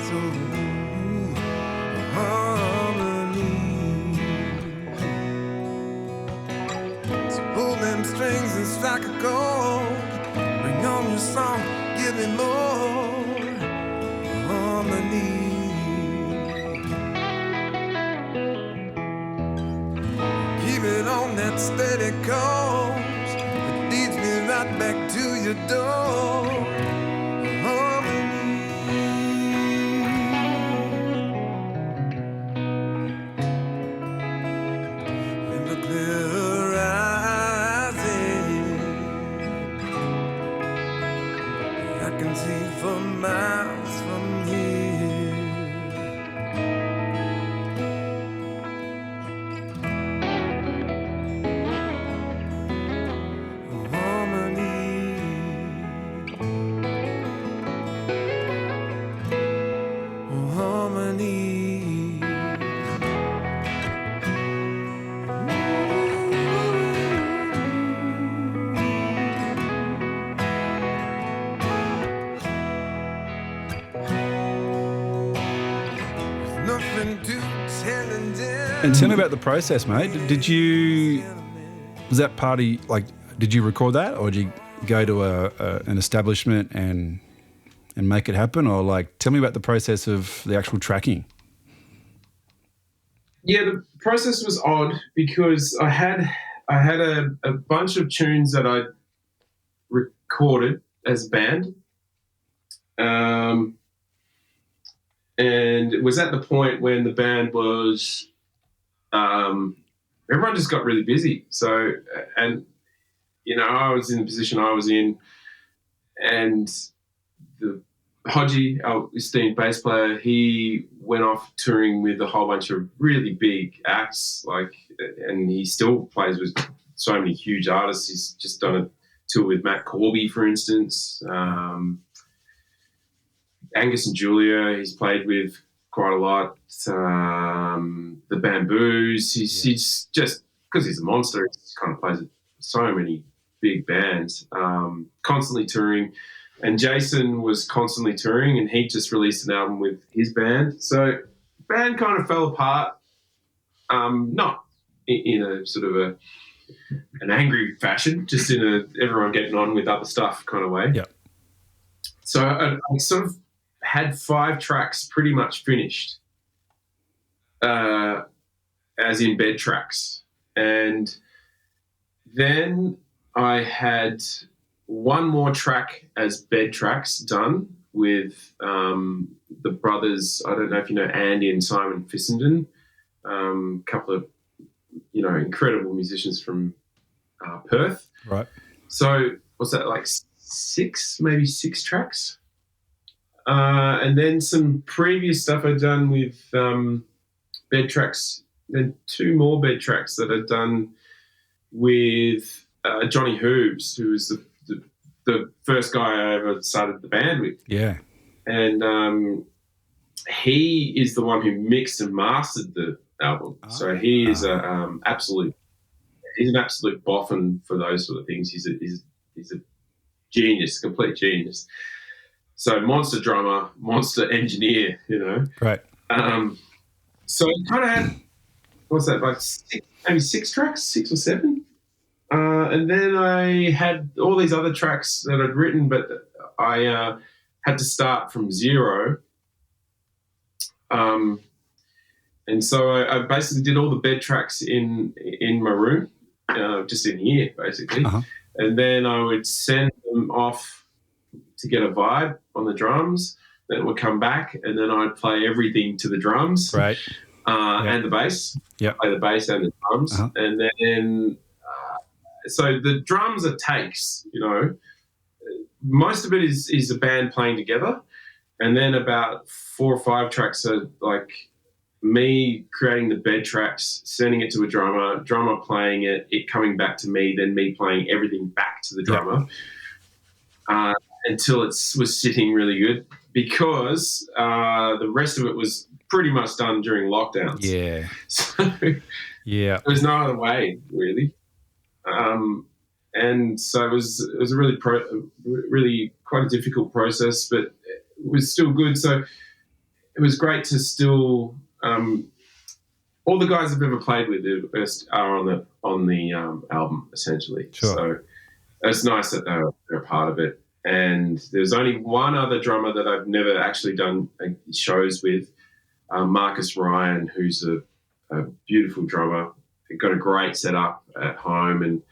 so harmony. So pull them strings and strike a chord. Bring on your song, give me more harmony. Keep it on that steady course. It leads me right back to your door. Harmony. In the clear horizon, I can see for miles from here. And tell me about the process, mate. Was that party, did you record that, or did you go to an establishment and make it happen, or tell me about the process of the actual tracking? Yeah, the process was odd because I had a bunch of tunes that I recorded as a band, and it was at the point when the band was everyone just got really busy. So, and I was in the position I was in, and the Hodgie, our esteemed bass player, he went off touring with a whole bunch of really big acts, and he still plays with so many huge artists. He's just done a tour with Matt Corby, for instance. Angus and Julia, he's played with quite a lot. The Bamboos, he's just, because he's a monster, he kind of plays with so many big bands, constantly touring. And Jason was constantly touring, and he just released an album with his band. So the band kind of fell apart, not in a sort of an angry fashion, just in a everyone getting on with other stuff kind of way. Yeah. So I sort of had 5 tracks pretty much finished, as in bed tracks. And then I had one more track as bed tracks done with the brothers. I don't know if you know Andy and Simon Fissenden, a couple of incredible musicians from Perth. Right. So what's that, like 6 tracks? And then some previous stuff I'd done with bed tracks. Then 2 more bed tracks that I'd done with Johnny Hoobs, who was the first guy I ever started the band with. Yeah. And he is the one who mixed and mastered the album. So he is a absolute he's an absolute boffin for those sort of things. He's a genius, complete genius. So monster drummer, monster engineer, you know. Right. So it kind of had, what's that, like maybe 6 tracks, 6 or 7. And then I had all these other tracks that I'd written, but I had to start from zero. And so I basically did all the bed tracks in my room, just in here, basically. Uh-huh. And then I would send them off to get a vibe on the drums. Then it would come back, and then I'd play everything to the drums. Right. And the bass. Yeah. Play the bass and the drums. Uh-huh. And then, so the drums are takes, you know. Most of it is a band playing together. And then about 4 or 5 tracks are like me creating the bed tracks, sending it to a drummer playing it coming back to me, then me playing everything back to the drummer. Yeah. Until it was sitting really good, because the rest of it was pretty much done during lockdowns. Yeah. So yeah. there was no other way, really. And so it was a really quite a difficult process, but it was still good. So it was great to still all the guys I've ever played with are on the album, essentially. Sure. So it's nice that they're a part of it. And there's only one other drummer that I've never actually done shows with, Marcus Ryan, who's a beautiful drummer. He got a great setup at home, and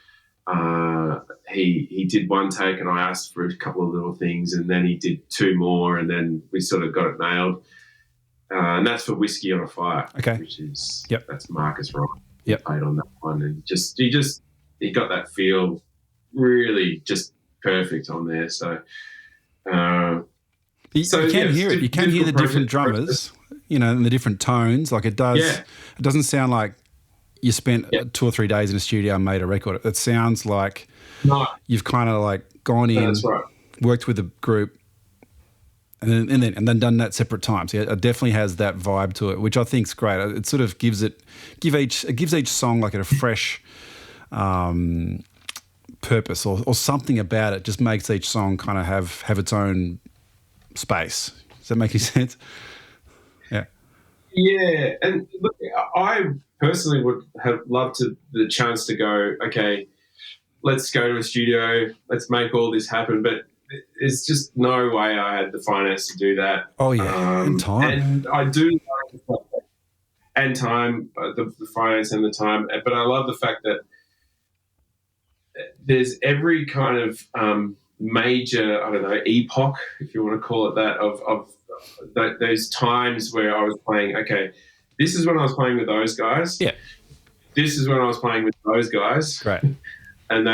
he did one take, and I asked for a couple of little things, and then he did 2 more, and then we sort of got it nailed. And that's for Whiskey on a Fire, okay. Which is that's Marcus Ryan. Yep. Played on that one, and he got that feel really just perfect on there. So you can hear it. You can hear the different drummers, you know, and the different tones. Like it does. Yeah. It doesn't sound like you spent 2 or 3 days in a studio and made a record. It sounds like you've kind of like gone in, worked with a group, and then done that separate times. So it definitely has that vibe to it, which I think is great. It sort of gives each song like a fresh purpose or something about it. Just makes each song kind of have its own space. Does that make any sense? Yeah. Yeah, and look, I personally would have loved the chance to go, okay, let's go to a studio, let's make all this happen, but there's just no way I had the finance to do that. Oh yeah, and time. And I do like and time, the finance and the time, but I love the fact that there's every kind of major, I don't know, epoch, if you want to call it that, of those times where I was playing, okay, this is when I was playing with those guys. Yeah. This is when I was playing with those guys. Right. And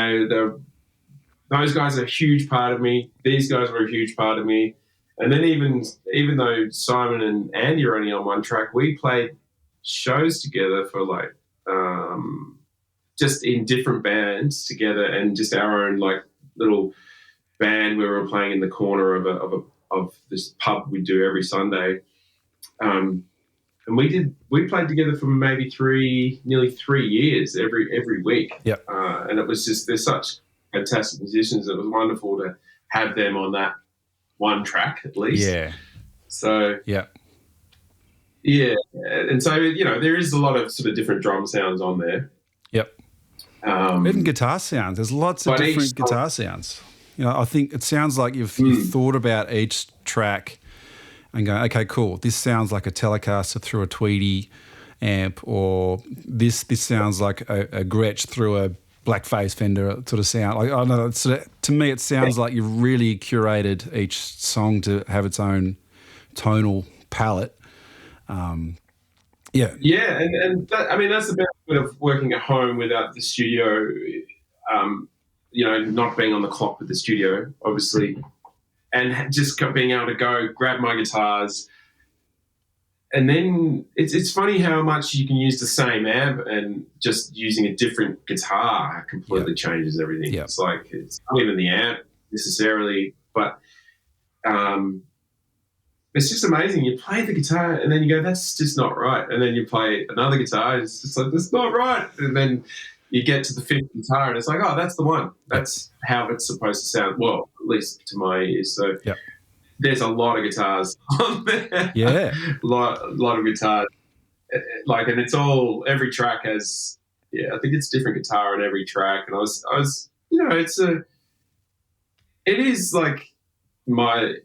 those guys are a huge part of me. These guys were a huge part of me. And then even though Simon and Andy are only on one track, we played shows together for like just in different bands together, and just our own like little band where we were playing in the corner of this pub we do every Sunday. And we played together for maybe nearly 3 years every week. Yeah. And it was just, they're such fantastic musicians. It was wonderful to have them on that one track at least. Yeah. So yeah. Yeah. And so, you know, there is a lot of sort of different drum sounds on there. Yep. Even guitar sounds. There's lots of different guitar sounds. You know, I think it sounds like you've thought about each track and go, okay, cool, this sounds like a Telecaster through a Tweedy amp, or this sounds like a Gretsch through a Blackface Fender sort of sound. Like, I don't know, to me it sounds like you've really curated each song to have its own tonal palette. Yeah. Yeah, and that, I mean, that's the benefit of working at home without the studio, you know, not being on the clock with the studio, obviously, and just being able to go grab my guitars. And then it's funny how much you can use the same amp, and just using a different guitar completely changes everything. It's like, it's not even the amp necessarily, but it's just amazing. You play the guitar and then you go, that's just not right. And then you play another guitar, it's just like, that's not right. And then you get to the fifth guitar and it's like, oh, that's the one. That's how it's supposed to sound. Well, at least to my ears. So there's a lot of guitars on there. Yeah. a lot of guitars. Like, and it's all, every track has, I think it's different guitar on every track. And I was, you know, it is like my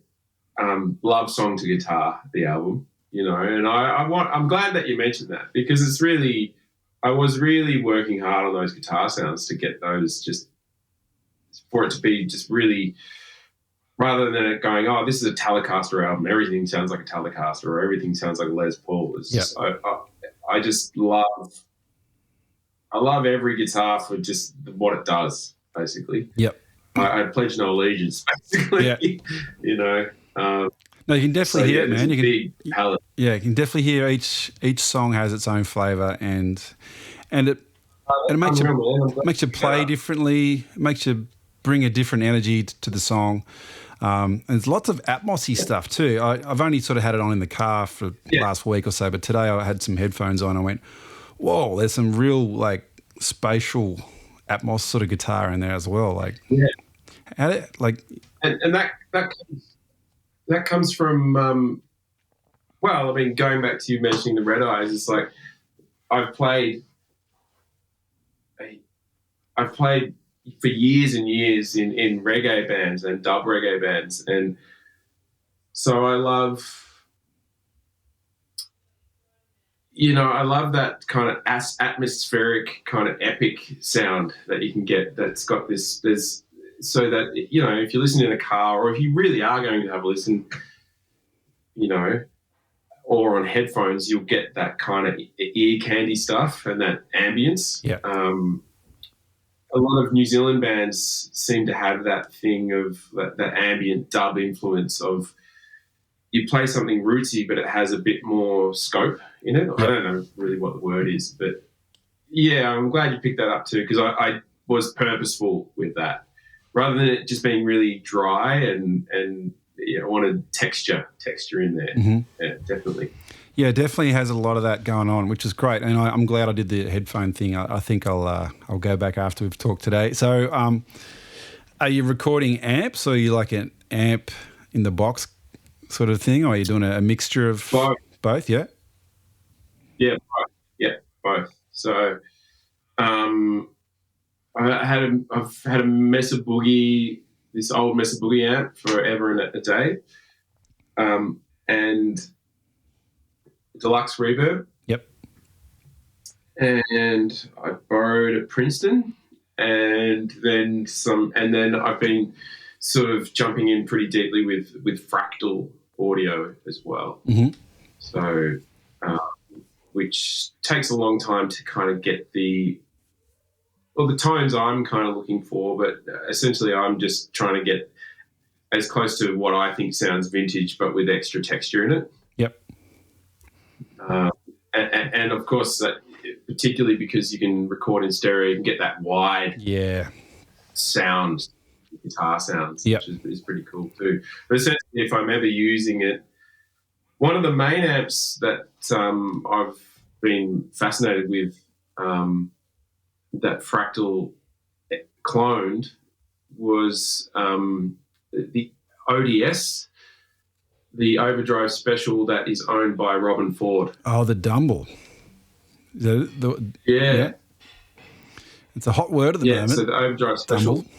love song to guitar, the album, you know, and I'm glad that you mentioned that, because it's really, I was really working hard on those guitar sounds to get those, just for it to be just really, rather than it going, oh, this is a Telecaster album, everything sounds like a Telecaster or everything sounds like a Les Paul. It's just, I just love every guitar for just what it does, basically. Yep. I pledge no allegiance, basically. Yeah. You know. No, you can definitely hear it, man. You can, big palette. Yeah, you can definitely hear each song has its own flavour, and it makes you play differently, makes you bring a different energy to the song. And there's lots of atmosy stuff too. I've only sort of had it on in the car for the last week or so, but today I had some headphones on. I went, whoa, there's some real like spatial atmos sort of guitar in there as well. Like, and that comes from well, I mean, going back to you mentioning the Red Eyes, it's like I've played for years and years in reggae bands and dub reggae bands, and so I love that kind of atmospheric kind of epic sound that you can get, that's got this, so that, you know, if you're listening in a car, or if you really are going to have a listen, you know, or on headphones, you'll get that kind of ear candy stuff and that ambience. Yeah. A lot of New Zealand bands seem to have that thing of that ambient dub influence of, you play something rootsy, but it has a bit more scope in it. I don't know really what the word is, but yeah, I'm glad you picked that up too, because I was purposeful with that, rather than it just being really dry and I wanted texture in there. Mm-hmm. Yeah, definitely. Yeah, definitely has a lot of that going on, which is great. And I'm glad I did the headphone thing. I think I'll go back after we've talked today. So are you recording amps, or are you like an amp in the box sort of thing, or are you doing a mixture of both? Yeah? Yeah, both. Yeah, both. So I've had a Mesa Boogie, this old Mesa Boogie amp forever and a day, and deluxe reverb. Yep. And I borrowed a Princeton, and then I've been sort of jumping in pretty deeply with fractal audio as well. Mm-hmm. So, which takes a long time to kind of get the tones I'm kind of looking for, but essentially I'm just trying to get as close to what I think sounds vintage, but with extra texture in it. Yep. And of course, particularly because you can record in stereo, you can get that wide sound, guitar sounds, which is pretty cool too. But essentially, if I'm ever using it, one of the main amps that I've been fascinated with, that fractal cloned, was the ODS, the Overdrive Special that is owned by Robin Ford. Oh, the Dumble. Yeah. It's a hot word at the moment. Yeah, so the Overdrive Special. Dumble.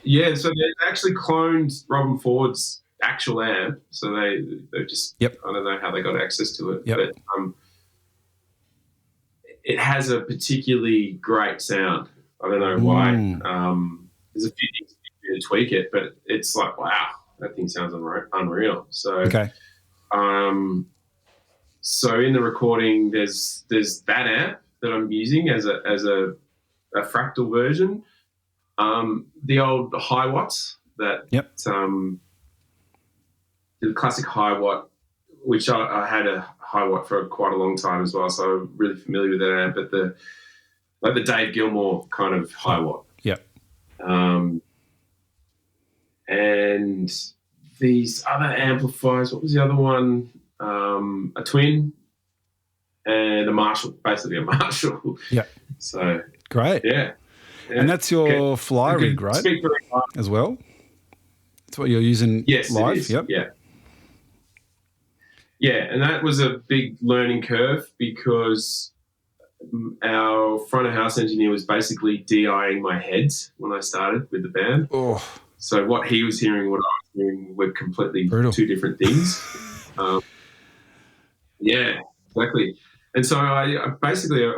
Yeah, so they actually cloned Robin Ford's actual amp. So they just, I don't know how they got access to it. Yep. But it has a particularly great sound. I don't know why. There's a few things you can tweak it, but it's like, wow, that thing sounds unreal. So, so in the recording, there's that amp that I'm using as a fractal version. The old high watts that the classic high watt, which I had a high watt for quite a long time as well, so I'm really familiar with that amp. But the Dave Gilmour kind of high watt. And these other amplifiers, what was the other one? A Twin and a Marshall, basically a Marshall. Yeah. So Great. Yeah. And that's your fly rig, right? Speak very high. As well? That's what you're using live? It is. Yep. Yeah. Yeah, and that was a big learning curve because our front of house engineer was basically DIing my heads when I started with the band. Oh. So what he was hearing, what I was hearing were completely Brutal. two different things. Yeah, exactly. And so I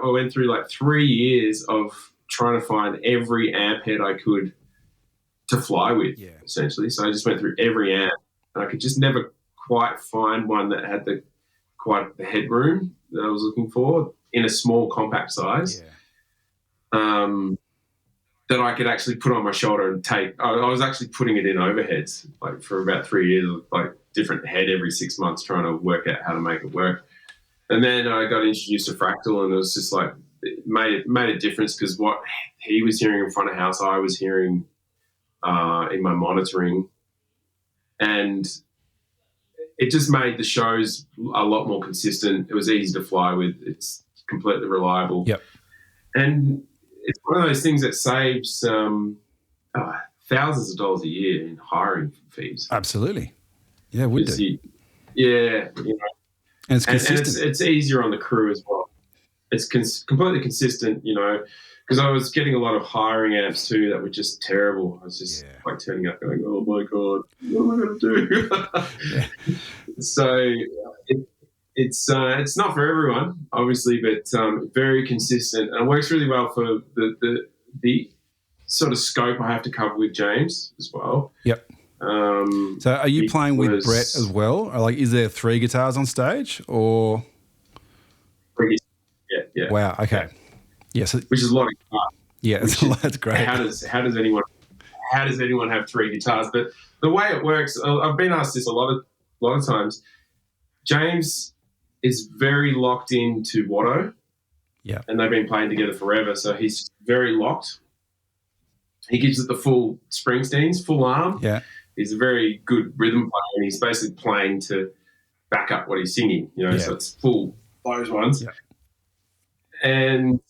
went through like 3 years of trying to find every amp head I could to fly with, essentially. So I just went through every amp, and I could just never quite find one that had the headroom that I was looking for in a small compact size. That I could actually put on my shoulder and take. I was actually putting it in overheads like for about 3 years, like different head every 6 months, trying to work out how to make it work. And then I got introduced to fractal, and it was just like it made a difference because what he was hearing in front of house, I was hearing in my monitoring, and it just made the shows a lot more consistent. It was easy to fly with. It's completely reliable. Yep. And it's one of those things that saves thousands of dollars a year in hiring fees. Absolutely. Yeah, would do. And it's consistent. And it's easier on the crew as well. It's completely consistent, because I was getting a lot of hiring amps too that were just terrible. I was just like turning up going, oh my God, what am I going to do? So it's not for everyone, obviously, but very consistent, and it works really well for the sort of scope I have to cover with James as well. Yep. So are you playing with Brett as well? Or is there 3 guitars on stage or? Yeah. Wow. Okay. Yes. Which is a lot of guitars. Yeah, that's great. How does anyone have 3 guitars? But the way it works, I've been asked this a lot of times. James is very locked into Watto. Yeah. And they've been playing together forever, so he's very locked. He gives it the full Springsteens, full arm. Yeah. He's a very good rhythm player, and he's basically playing to back up what he's singing, so it's full those ones. Yeah. And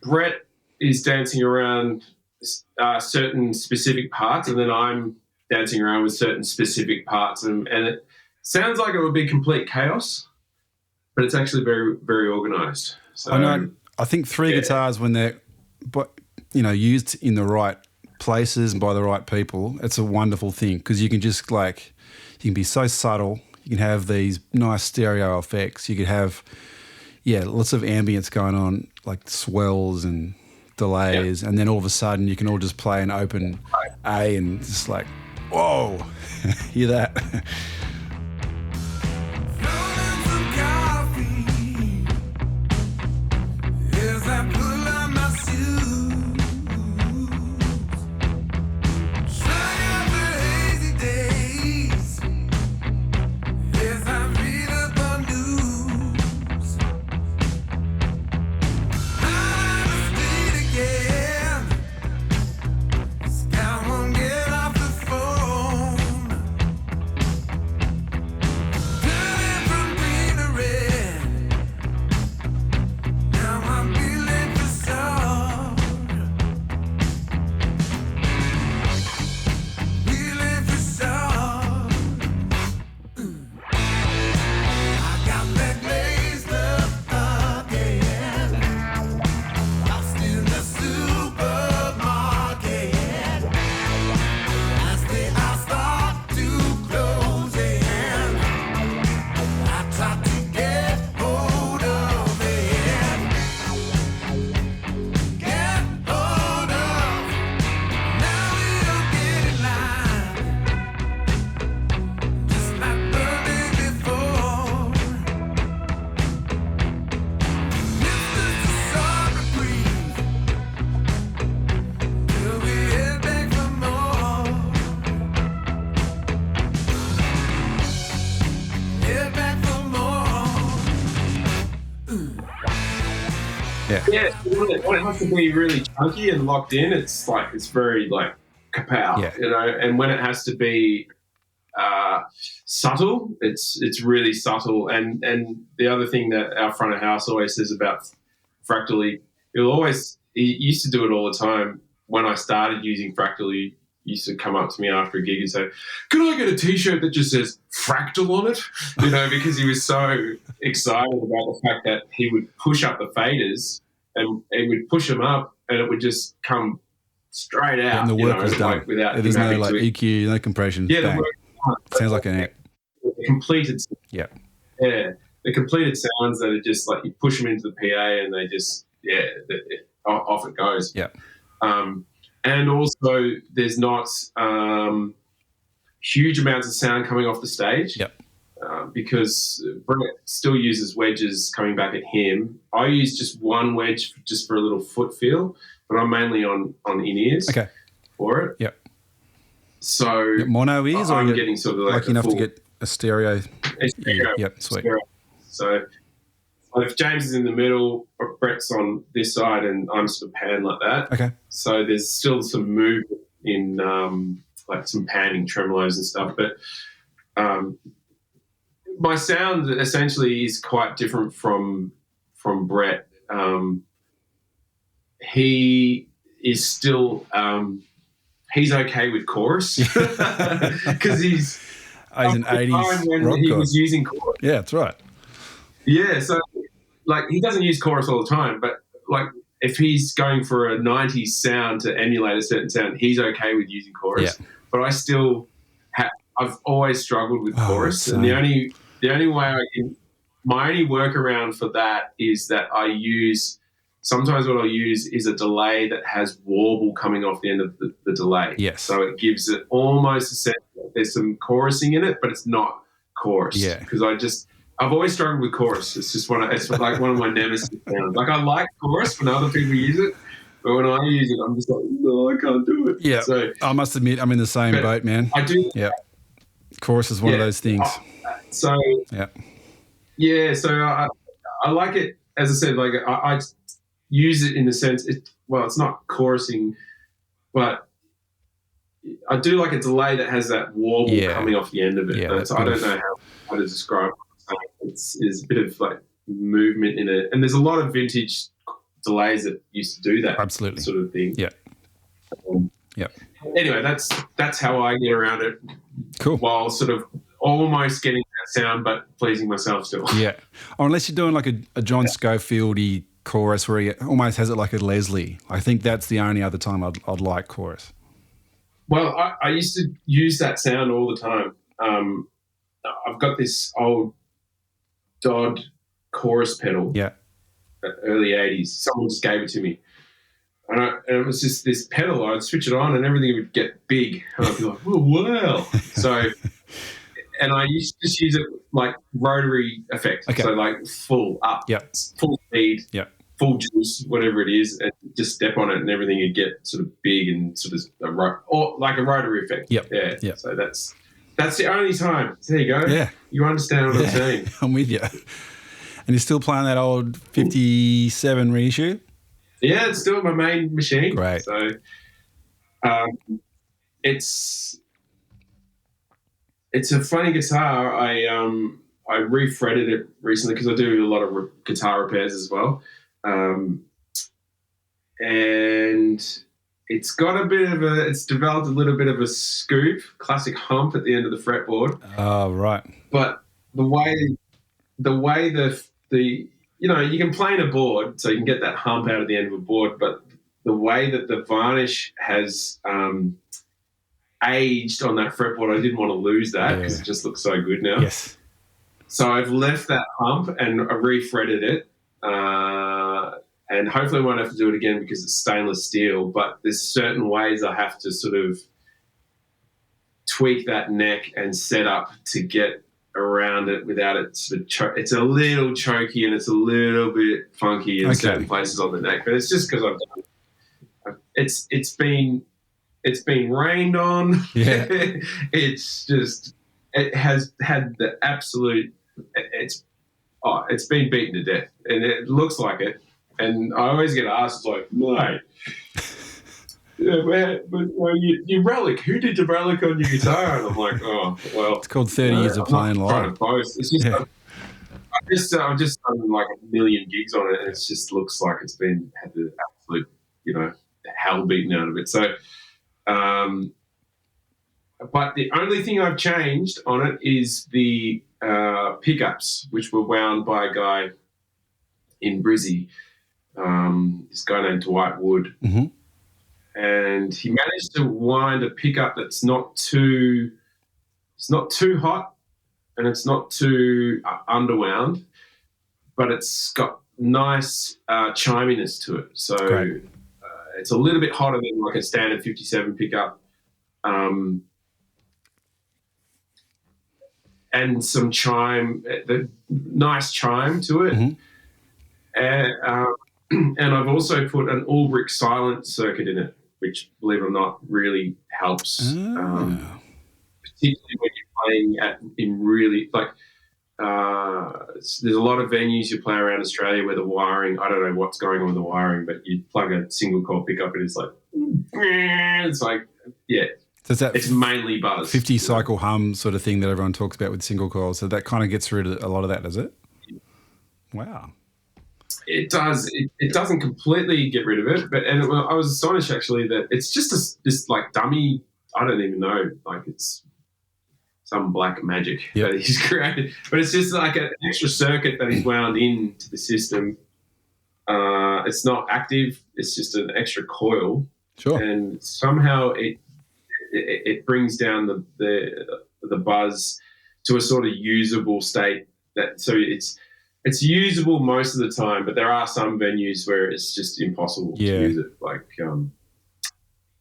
Brett is dancing around certain specific parts, and then I'm dancing around with certain specific parts, and it sounds like it would be complete chaos, but it's actually very, very organised. So, I know. I think 3 guitars, when they're used in the right places and by the right people, it's a wonderful thing because you can just you can be so subtle. You can have these nice stereo effects. You could have lots of ambience going on, like swells and delays, and then all of a sudden you can all just play an open A and just like, whoa, hear that? Yeah, when it has to be really chunky and locked in, it's very kapow, and when it has to be subtle, it's really subtle. And the other thing that our front of house always says about Fractally, he used to do it all the time. When I started using Fractal, he used to come up to me after a gig and say, "Can I get a T-shirt that just says Fractal on it?" You know, because he was so excited about the fact that he would push up the faders and he would push them up and it would just come straight out. And the work was done. Like, without there's no having like to, EQ, no compression. yeah, Bang. the work Sounds like an amp. completed. Yeah. Yeah, the completed sounds that are just like you push them into the PA and they just off it goes. Yeah. And also there's not huge amounts of sound coming off the stage. Yep. Because Brett still uses wedges coming back at him. I use just one wedge just for a little foot feel, but I'm mainly on in-ears for it. Yep. So mono ears, or I'm you're getting sort of lucky enough to get a stereo. Yep, sweet. Stereo. So if James is in the middle, or Brett's on this side, and I'm sort of panned like that. Okay. So there's still some movement in like some panning tremolos and stuff, but my sound essentially is quite different from Brett. He is still he's okay with chorus because he's an 80s when rock he guy. was using chorus. Yeah, that's right. Yeah, so like he doesn't use chorus all the time, but like if he's going for a 90s sound to emulate a certain sound, he's okay with using chorus. Yeah. But I still I've always struggled with chorus, same. and the only way my only workaround for that is that sometimes what I'll use is a delay that has warble coming off the end of the delay. Yes. So it gives it almost a sense that there's some chorusing in it, but it's not chorus. Yeah. Because I've always struggled with chorus. It's just it's like one of my nemesis sounds. Like I like chorus when other people use it, but when I use it, I'm just like, no, I can't do it. Yeah. So I must admit, I'm in the same boat, man. I do. Yeah. Chorus is one of those things. So yeah. So I like it. As I said, like I use it in the sense it's not chorusing, but I do like a delay that has that warble coming off the end of it. Yeah, So I don't know how to describe it. There's a bit of like movement in it, and there's a lot of vintage delays that used to do that Absolutely. sort of thing. Yeah. Yeah. Anyway, that's how I get around it. Cool. While sort of almost getting that sound, but pleasing myself still. Yeah. Or unless you're doing like a John Schofield-y chorus where he almost has it like a Leslie. I think that's the only other time I'd like chorus. Well, I used to use that sound all the time. I've got this old Dodd chorus pedal. Yeah. Early 80s. Someone just gave it to me. And it was just this pedal. I'd switch it on and everything would get big. And I'd be like, oh, wow. So, and I used to just use it like rotary effect. Okay. So like full up, full speed, full juice, whatever it is, and just step on it and everything would get sort of big and sort of or like a rotary effect. Yep. Yeah. Yep. So that's the only time. There you go. Yeah. You understand what I'm saying. I'm with you. And you're still playing that old 57 reissue? Yeah, it's still my main machine. Great. So it's a funny guitar. I refretted it recently because I do a lot of guitar repairs as well. And it's got it's developed a little bit of a scoop, classic hump at the end of the fretboard. Oh, right. But the way the you can plane a board, so you can get that hump out of the end of a board, but the way that the varnish has aged on that fretboard, I didn't want to lose that because it just looks so good now. Yes. So I've left that hump and I refretted it, and hopefully I won't have to do it again because it's stainless steel, but there's certain ways I have to sort of tweak that neck and set up to get around it without it sort of it's a little choky and it's a little bit funky in certain places on the neck, but it's just because it's been rained on. Yeah. It has had the absolute it's been beaten to death and it looks like it, and I always get asked like, mate, yeah, man, but you relic. Who did the relic on your guitar? And I'm like, oh, well. It's called 30 years of playing live. Trying to boast. It's just, I've just done like a million gigs on it, and it just looks like it's had the absolute smell beaten out of it. So, but the only thing I've changed on it is the pickups, which were wound by a guy in Brizzy, this guy named Dwight Wood. Mm-hmm. And he managed to wind a pickup that's not too hot and it's not too underwound, but it's got nice chiminess to it. So it's a little bit hotter than like a standard 57 pickup. And some chime, the nice chime to it. Mm-hmm. And I've also put an all-brick silent circuit in it, which, believe it or not, really helps. Particularly when you're playing in really, like, there's a lot of venues you play around Australia where the wiring, I don't know what's going on with the wiring, but you plug a single coil pickup and it's like, yeah. So it's mainly buzz. 50 cycle hum sort of thing that everyone talks about with single coils. So that kind of gets rid of a lot of that, does it? Wow. It does. It doesn't completely get rid of it, but I was astonished actually that it's just this like dummy. I don't even know. Like it's some black magic that he's created, but it's just like an extra circuit that he's wound into the system. It's not active. It's just an extra coil. Sure. And somehow it brings down the buzz to a sort of usable state. It's usable most of the time, but there are some venues where it's just impossible to use it. Like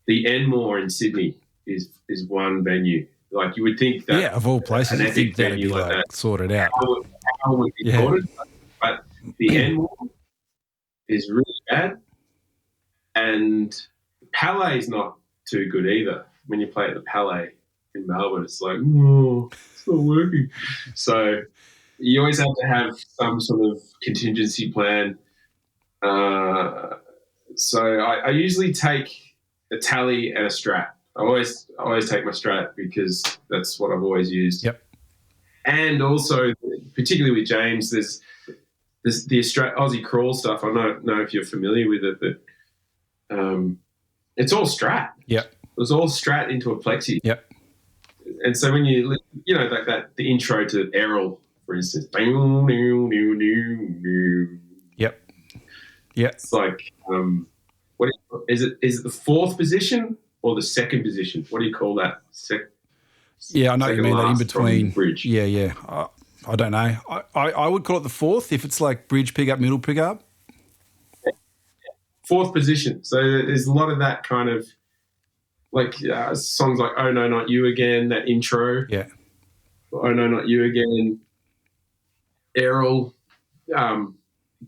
the Enmore in Sydney is one venue. Like you would think that of all places, an you think that'd be like that sorted out. How would be sorted, but the Enmore is really bad, and the Palais is not too good either. When you play at the Palais in Melbourne, it's like, oh, it's not working. So you always have to have some sort of contingency plan. So I usually take a tally and a Strat. I always take my Strat because that's what I've always used. Yep. And also, particularly with James, there's the Aussie crawl stuff. I don't know if you're familiar with it, but it's all Strat. Yep. It was all Strat into a plexi. Yep. And so when you know, like that, the intro to Errol, for instance. Yep. Yeah. It's like, what is it? Is it the fourth position or the second position? What do you call that? I know what you mean, that in between bridge. Yeah. I don't know. I would call it the fourth if it's like bridge pickup, middle pickup. Fourth position. So there's a lot of that kind of like songs like "Oh No, Not You Again," that intro. Yeah. "Oh No, Not You Again." Errol,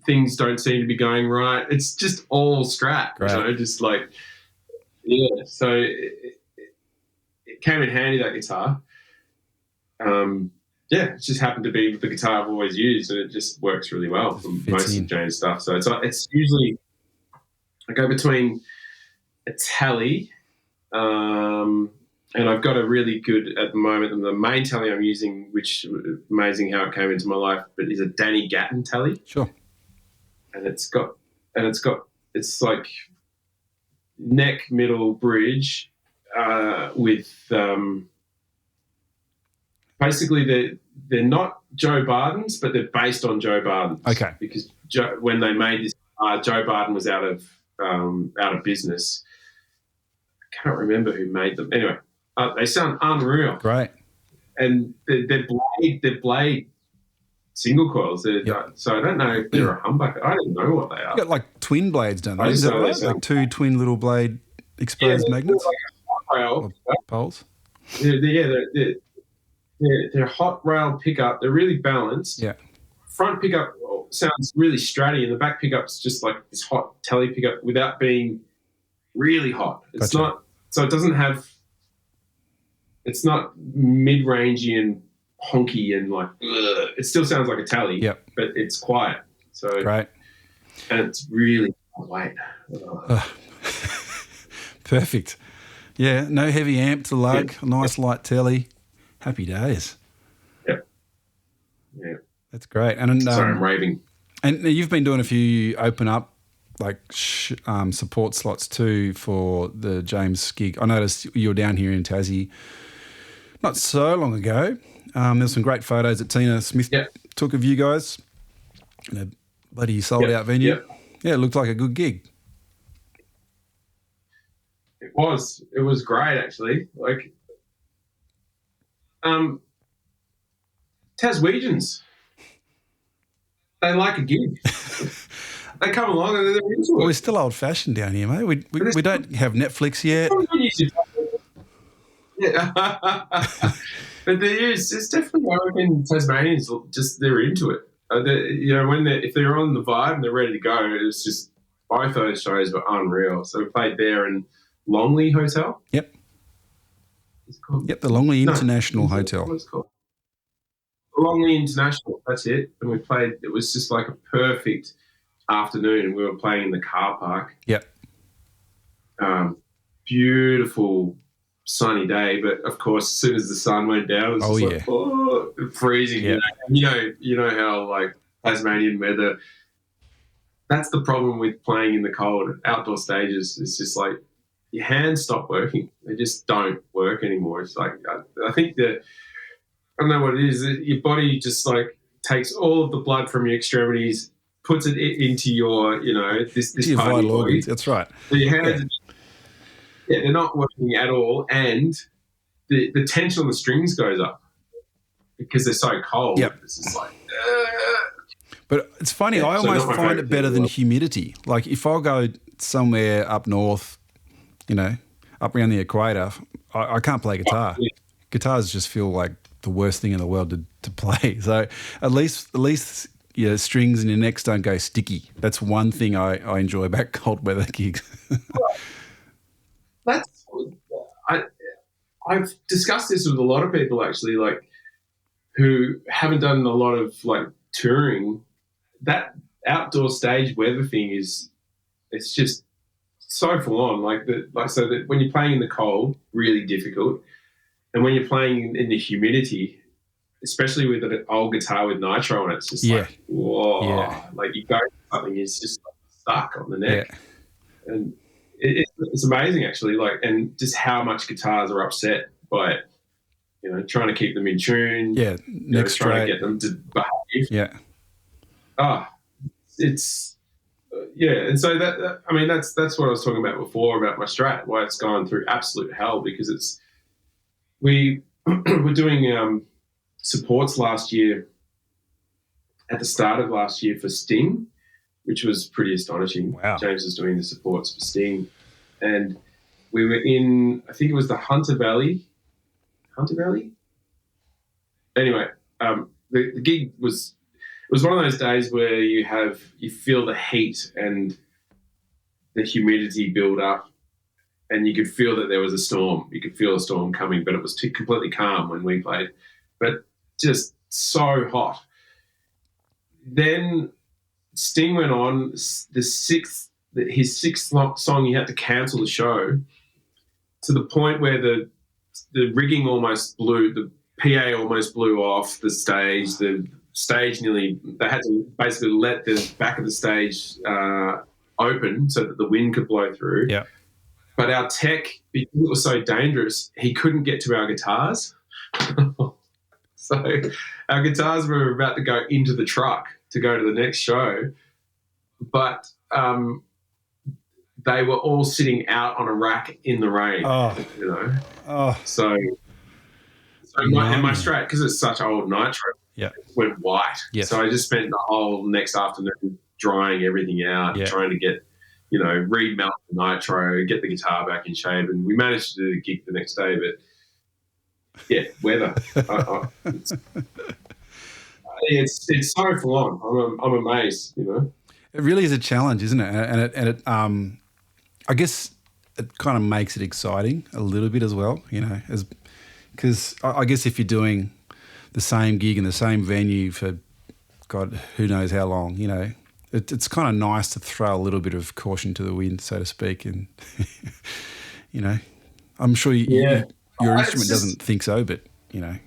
things don't seem to be going right. It's just all Strat, just like, so it came in handy, that guitar. It just happened to be the guitar I've always used, and it just works really well for most of Jane's stuff. So it's usually, I go between a tally, and I've got a really good, at the moment, and the main tally I'm using, which amazing how it came into my life, but is a Danny Gatton tally. Sure. And it's like neck, middle, bridge, with basically they're not Joe Barden's, but they're based on Joe Barden's. Okay. Because when they made this, Joe Barden was out of business. I can't remember who made them. Anyway. They sound unreal. Great. And they're blade single coils. So I don't know if they're a humbucker. I don't know what they are. You got like twin blades, don't they? Is that right? Like two twin little blade exposed magnets? Like a hot rail poles? They're hot rail pickup. They're really balanced. Yeah. Front pickup sounds really stratty, and the back pickup's just like this hot telly pickup without being really hot. It's not, so it doesn't have, it's not mid-rangey and honky and like, ugh. It still sounds like a tally, but it's quiet. So great. And it's really lightweight. Perfect. Yeah, no heavy amp to lug, nice light telly. Happy days. Yep. Yeah. That's great. And sorry, I'm raving. And you've been doing a few open up support slots too for the James gig. I noticed you were down here in Tassie not so long ago. There's some great photos that Tina Smith took of you guys in a bloody sold-out venue. Yep. Yeah, it looked like a good gig. It was great, actually. Like, Taswegians, they like a gig. They come along and they're into it. Well, we're still old-fashioned down here, mate. We don't have Netflix yet. Yeah. But it's definitely, I reckon, Tasmanians just, they're into it. If they're on the vibe and they're ready to go, it's just, both those shows were unreal. So we played there in Longley Hotel. Yep. It's called? Yep, the Longley International Hotel. What is it called? Longley International, that's it. And we played, it was just like a perfect afternoon. We were playing in the car park. Yep. Beautiful sunny day, but of course, as soon as the sun went down, it was freezing. Yeah. You know how like Tasmanian weather. That's the problem with playing in the cold outdoor stages. It's just like your hands stop working; they just don't work anymore. It's like I think that I don't know what it is. Your body just like takes all of the blood from your extremities, puts it into your this your part of your vital body. organs. That's right. So your hands. Yeah, they're not working at all, and the tension on the strings goes up because they're so cold. Yep. It's just like, But it's funny, I almost find it better than humidity. Like if I go somewhere up north, up around the equator, I can't play guitar. Yeah. Guitars just feel like the worst thing in the world to play. So at least your strings and your necks don't go sticky. That's one thing I enjoy about cold weather gigs. I've discussed this with a lot of people actually, like who haven't done a lot of like touring. That outdoor stage weather thing it's just so full on. So that when you're playing in the cold, really difficult, and when you're playing in the humidity, especially with an old guitar with nitro on it, it's just like whoa, like you go something is just like stuck on the neck, and it's amazing actually, like, and just how much guitars are upset by it, trying to keep them in tune, neck straight, trying to get them to behave. It's and so that's what I was talking about before about my Strat, why it's gone through absolute hell, because we were doing supports last year, at the start of last year, for Sting, which was pretty astonishing. Wow. James was doing the supports for Sting. And we were in, I think it was the Hunter Valley? Anyway, the gig was one of those days where you feel the heat and the humidity build up, and you could feel that there was a storm. You could feel a storm coming, but it was completely calm when we played. But just so hot. Then Sting went on his sixth song. He had to cancel the show, to the point where the rigging almost blew, the PA almost blew off the stage. The stage they had to basically let the back of the stage open so that the wind could blow through. Yeah. But our tech, because it was so dangerous, he couldn't get to our guitars. So our guitars were about to go into the truck to go to the next show, but they were all sitting out on a rack in the rain. So my Strat, because it's such old nitro, went white. Yes. So I just spent the whole next afternoon drying everything out, trying to get, remelt the nitro, get the guitar back in shape, and we managed to do the gig the next day. But weather. It's so full on. I'm amazed. It really is a challenge, isn't it? And it I guess it kind of makes it exciting a little bit as well. Because I guess if you're doing the same gig in the same venue for God who knows how long, it's kind of nice to throw a little bit of caution to the wind, so to speak, and I'm sure your instrument doesn't think so, but No,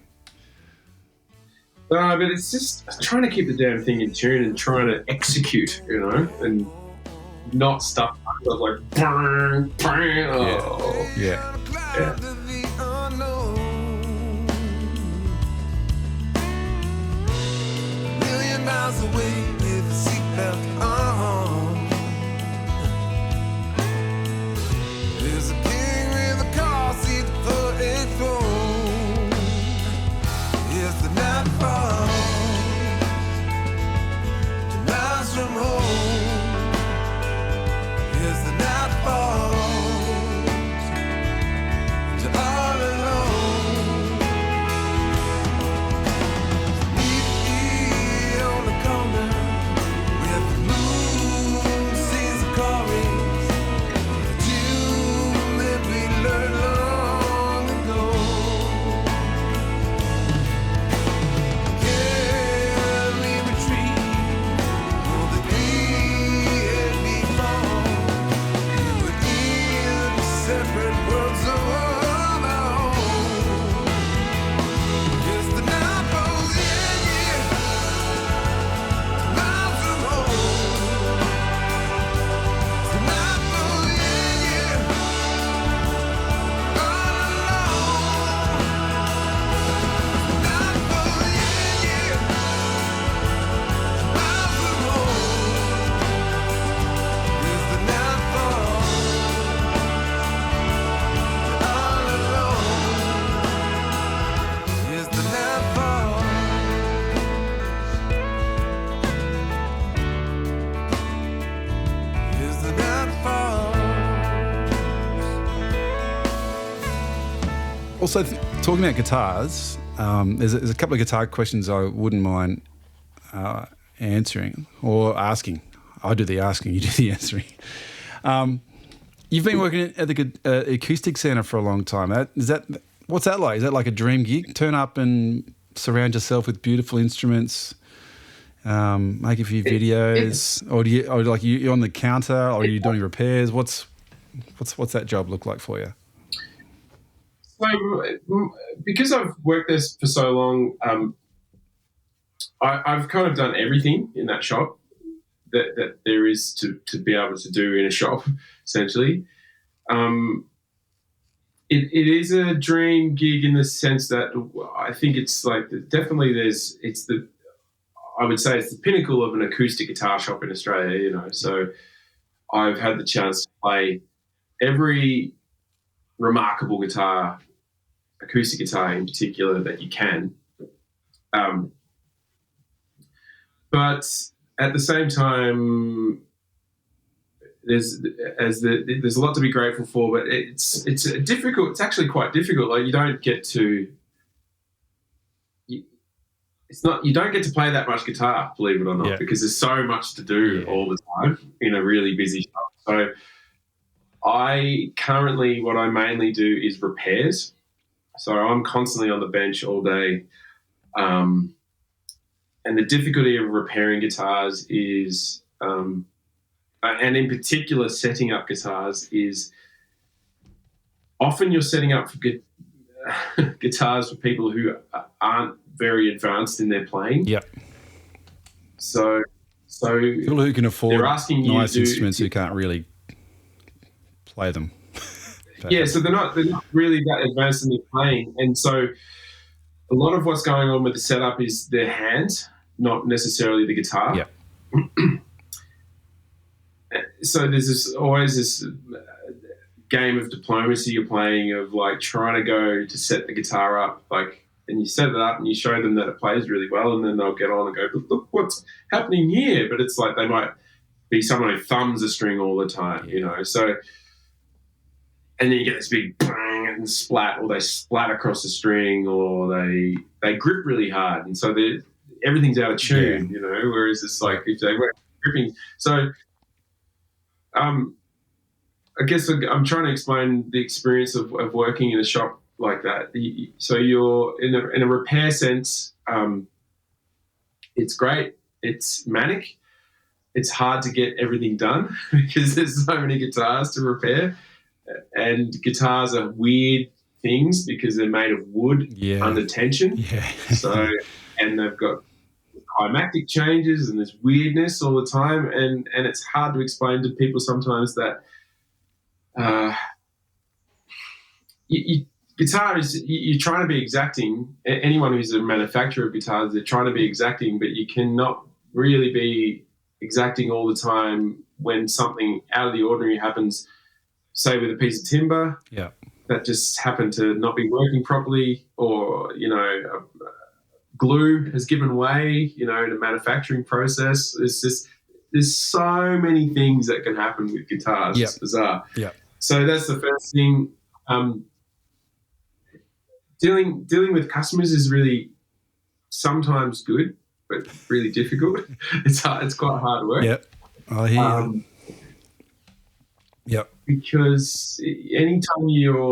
but it's just trying to keep the damn thing in tune and trying to execute, and not stuff. I was like, burn, burn. Oh. Yeah. Million miles away with a seatbelt on. There's a king with a car seat for a throne. Yes, the night falls 2 miles from home. Yes, the night falls to all alone. Meet me on the corner where the moon sings a chorus, a tune that we learned long ago. Can we retreat for the day and before? Within separate worlds of our own. Yes, the night falls, yeah, miles from home. The night falls, yeah, all alone. The night falls, yeah, miles from home. Yes, the night falls all alone. Yes, the night falls. Yes, the night falls. Also, talking about guitars, there's a couple of guitar questions I wouldn't mind answering or asking. I do the asking, you do the answering. You've been working at the Acoustic Centre for a long time. What's that like? Is that like a dream gig? Turn up and surround yourself with beautiful instruments, make a few videos, or you're on the counter, or are you doing repairs? What's that job look like for you? So, because I've worked there for so long, I've kind of done everything in that shop that there is to be able to do in a shop, essentially. It is a dream gig in the sense that I think it's like definitely I would say it's the pinnacle of an acoustic guitar shop in Australia, you know. So I've had the chance to play every remarkable guitar, acoustic guitar in particular, that you can. But at the same time, there's a lot to be grateful for, but it's difficult. It's actually quite difficult. Like you don't get to play that much guitar, believe it or not, because there's so much to do all the time in a really busy shop. So what I mainly do is repairs. So I'm constantly on the bench all day. And the difficulty of repairing guitars is, and in particular setting up guitars, is often you're setting up for guitars for people who aren't very advanced in their playing. Yep. So people who can afford nice instruments who can't really play them. Yeah, so they're not really that advanced in their playing, and so a lot of what's going on with the setup is their hands, not necessarily the guitar. Yeah. So there's always this game of diplomacy you're playing of like trying to go to set the guitar up, like, and you set it up and you show them that it plays really well, and then they'll get on and go, but look what's happening here. But it's like they might be someone who thumbs a string all the time, you know. So, and then you get this big bang and splat, or they splat across the string, or they grip really hard, and so everything's out of tune, you know. Whereas it's like if they weren't gripping, so. I guess I'm trying to explain the experience of working in a shop like that. So you're in a repair sense, it's great. It's manic. It's hard to get everything done because there's so many guitars to repair, and guitars are weird things because they're made of wood under tension. Yeah. So, and they've got climactic changes and there's weirdness all the time, and it's hard to explain to people sometimes that guitar is, you're trying to be exacting. Anyone who's a manufacturer of guitars, they're trying to be exacting, but you cannot really be exacting all the time when something out of the ordinary happens, say with a piece of timber that just happened to not be working properly, or, glue has given way, in a manufacturing process. There's so many things that can happen with guitars. It's bizarre. So that's the first thing. Dealing with customers is really sometimes good, but really difficult. It's hard. It's quite hard work. Yep, I hear you. Yep. Because anytime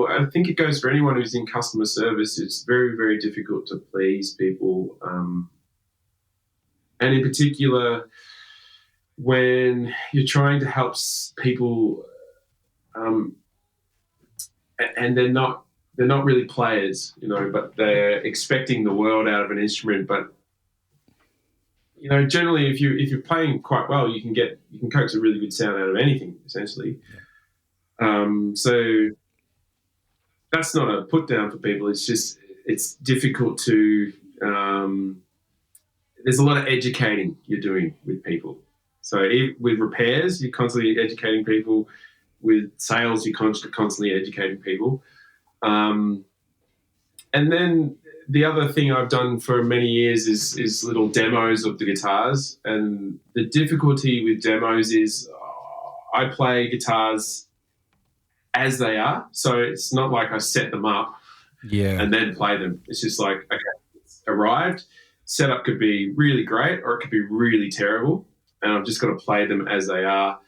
I think it goes for anyone who's in customer service, it's very, very difficult to please people. And in particular, when you're trying to help people, and they're not really players, but they're expecting the world out of an instrument. But generally, if you're playing quite well, you can coax a really good sound out of anything, essentially. So that's not a put down for people. It's just, it's difficult to, there's a lot of educating you're doing with people. So with repairs, you're constantly educating people. With sales, you're constantly educating people. And then the other thing I've done for many years is little demos of the guitars. And the difficulty with demos is I play guitars as they are. So it's not like I set them up and then play them. It's just like, okay, it's arrived. Setup could be really great or it could be really terrible. And I've just got to play them as they are.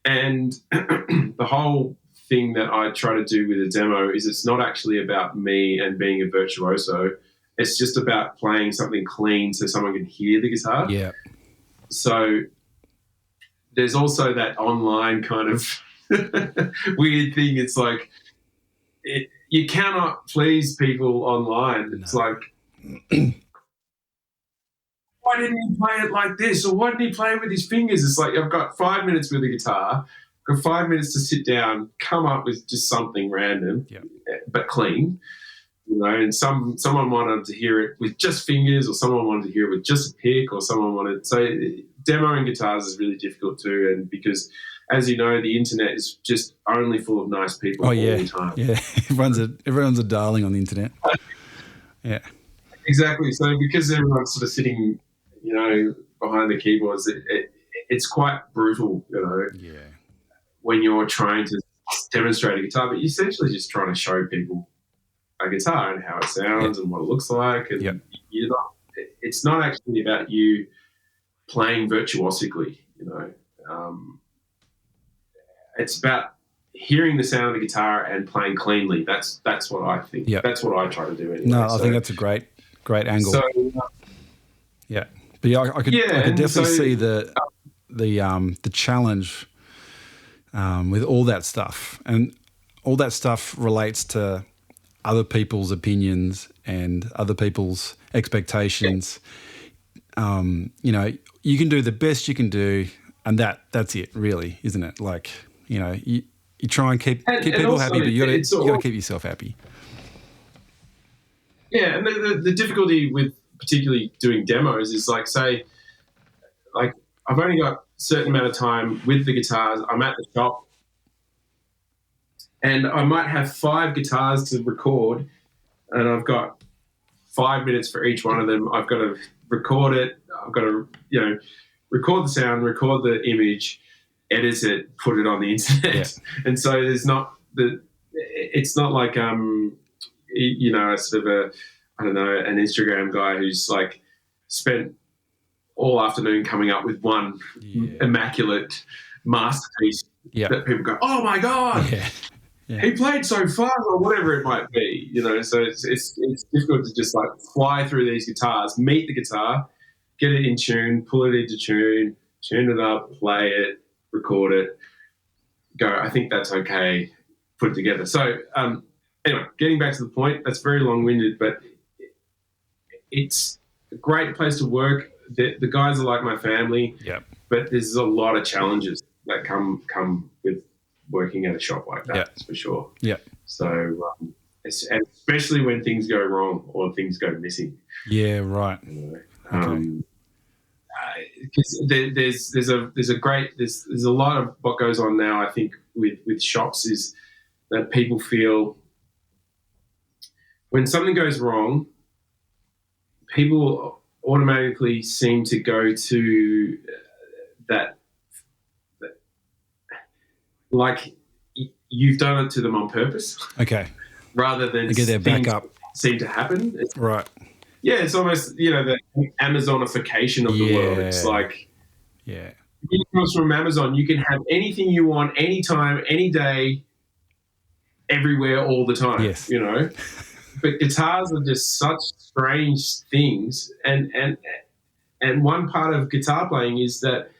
And the whole thing that I try to do with a demo is it's not actually about me and being a virtuoso. It's just about playing something clean so someone can hear the guitar. Yeah. So there's also that online kind of weird thing. It's like you cannot please people online. It's like, why didn't he play it like this? Or why didn't he play with his fingers? It's like, I've got 5 minutes with the guitar, got 5 minutes to sit down, come up with just something random, but clean. And someone wanted to hear it with just fingers, or someone wanted to hear it with just a pick, or someone wanted. So demoing guitars is really difficult too, and because, as you know, the internet is just only full of nice people all the time. Yeah, everyone's a darling on the internet. Yeah, exactly. So because everyone's sort of sitting, behind the keyboards, it's quite brutal, when you're trying to demonstrate a guitar, but you're essentially just trying to show people a guitar and how it sounds and what it looks like, and it's not actually about you playing virtuosically, it's about hearing the sound of the guitar and playing cleanly. That's what I think. That's what I try to do anyway. No, I think that's a great angle. So, but I could definitely see the challenge with all that stuff, and all that stuff relates to other people's opinions and other people's expectations. You can do the best you can do, and that's it, really, isn't it? Like, you try and keep people also happy, but you got to keep yourself happy. Yeah, and the difficulty with particularly doing demos is like, say, like I've only got a certain amount of time with the guitars. I'm at the shop, and I might have 5 guitars to record, and I've got 5 minutes for each one of them. I've got to record it. I've got to, record the sound, record the image, edit it, put it on the internet. And so it's not like, sort of an Instagram guy who's like spent all afternoon coming up with one immaculate masterpiece that people go, oh my God, he played so fast, or whatever it might be, so it's difficult to just like fly through these guitars, meet the guitar, get it in tune, pull it into tune it up, play it, record it, go, I think that's okay, put it together. So anyway, getting back to the point, that's very long-winded, but it's a great place to work. the guys are like my family. Yep. But there's a lot of challenges that come with working at a shop like that. That's for sure. Yeah. So, and especially when things go wrong or things go missing. Yeah. Right. Because there's a lot of what goes on now. I think with shops is that people feel when something goes wrong, people automatically seem to go to that like you've done it to them on purpose. Okay. Rather than get their back up. Seem to happen. Right. Yeah, it's almost, the Amazonification of the world. It's like, it comes from Amazon. You can have anything you want, anytime, any day, everywhere, all the time. Yes. But guitars are just such strange things. And one part of guitar playing is that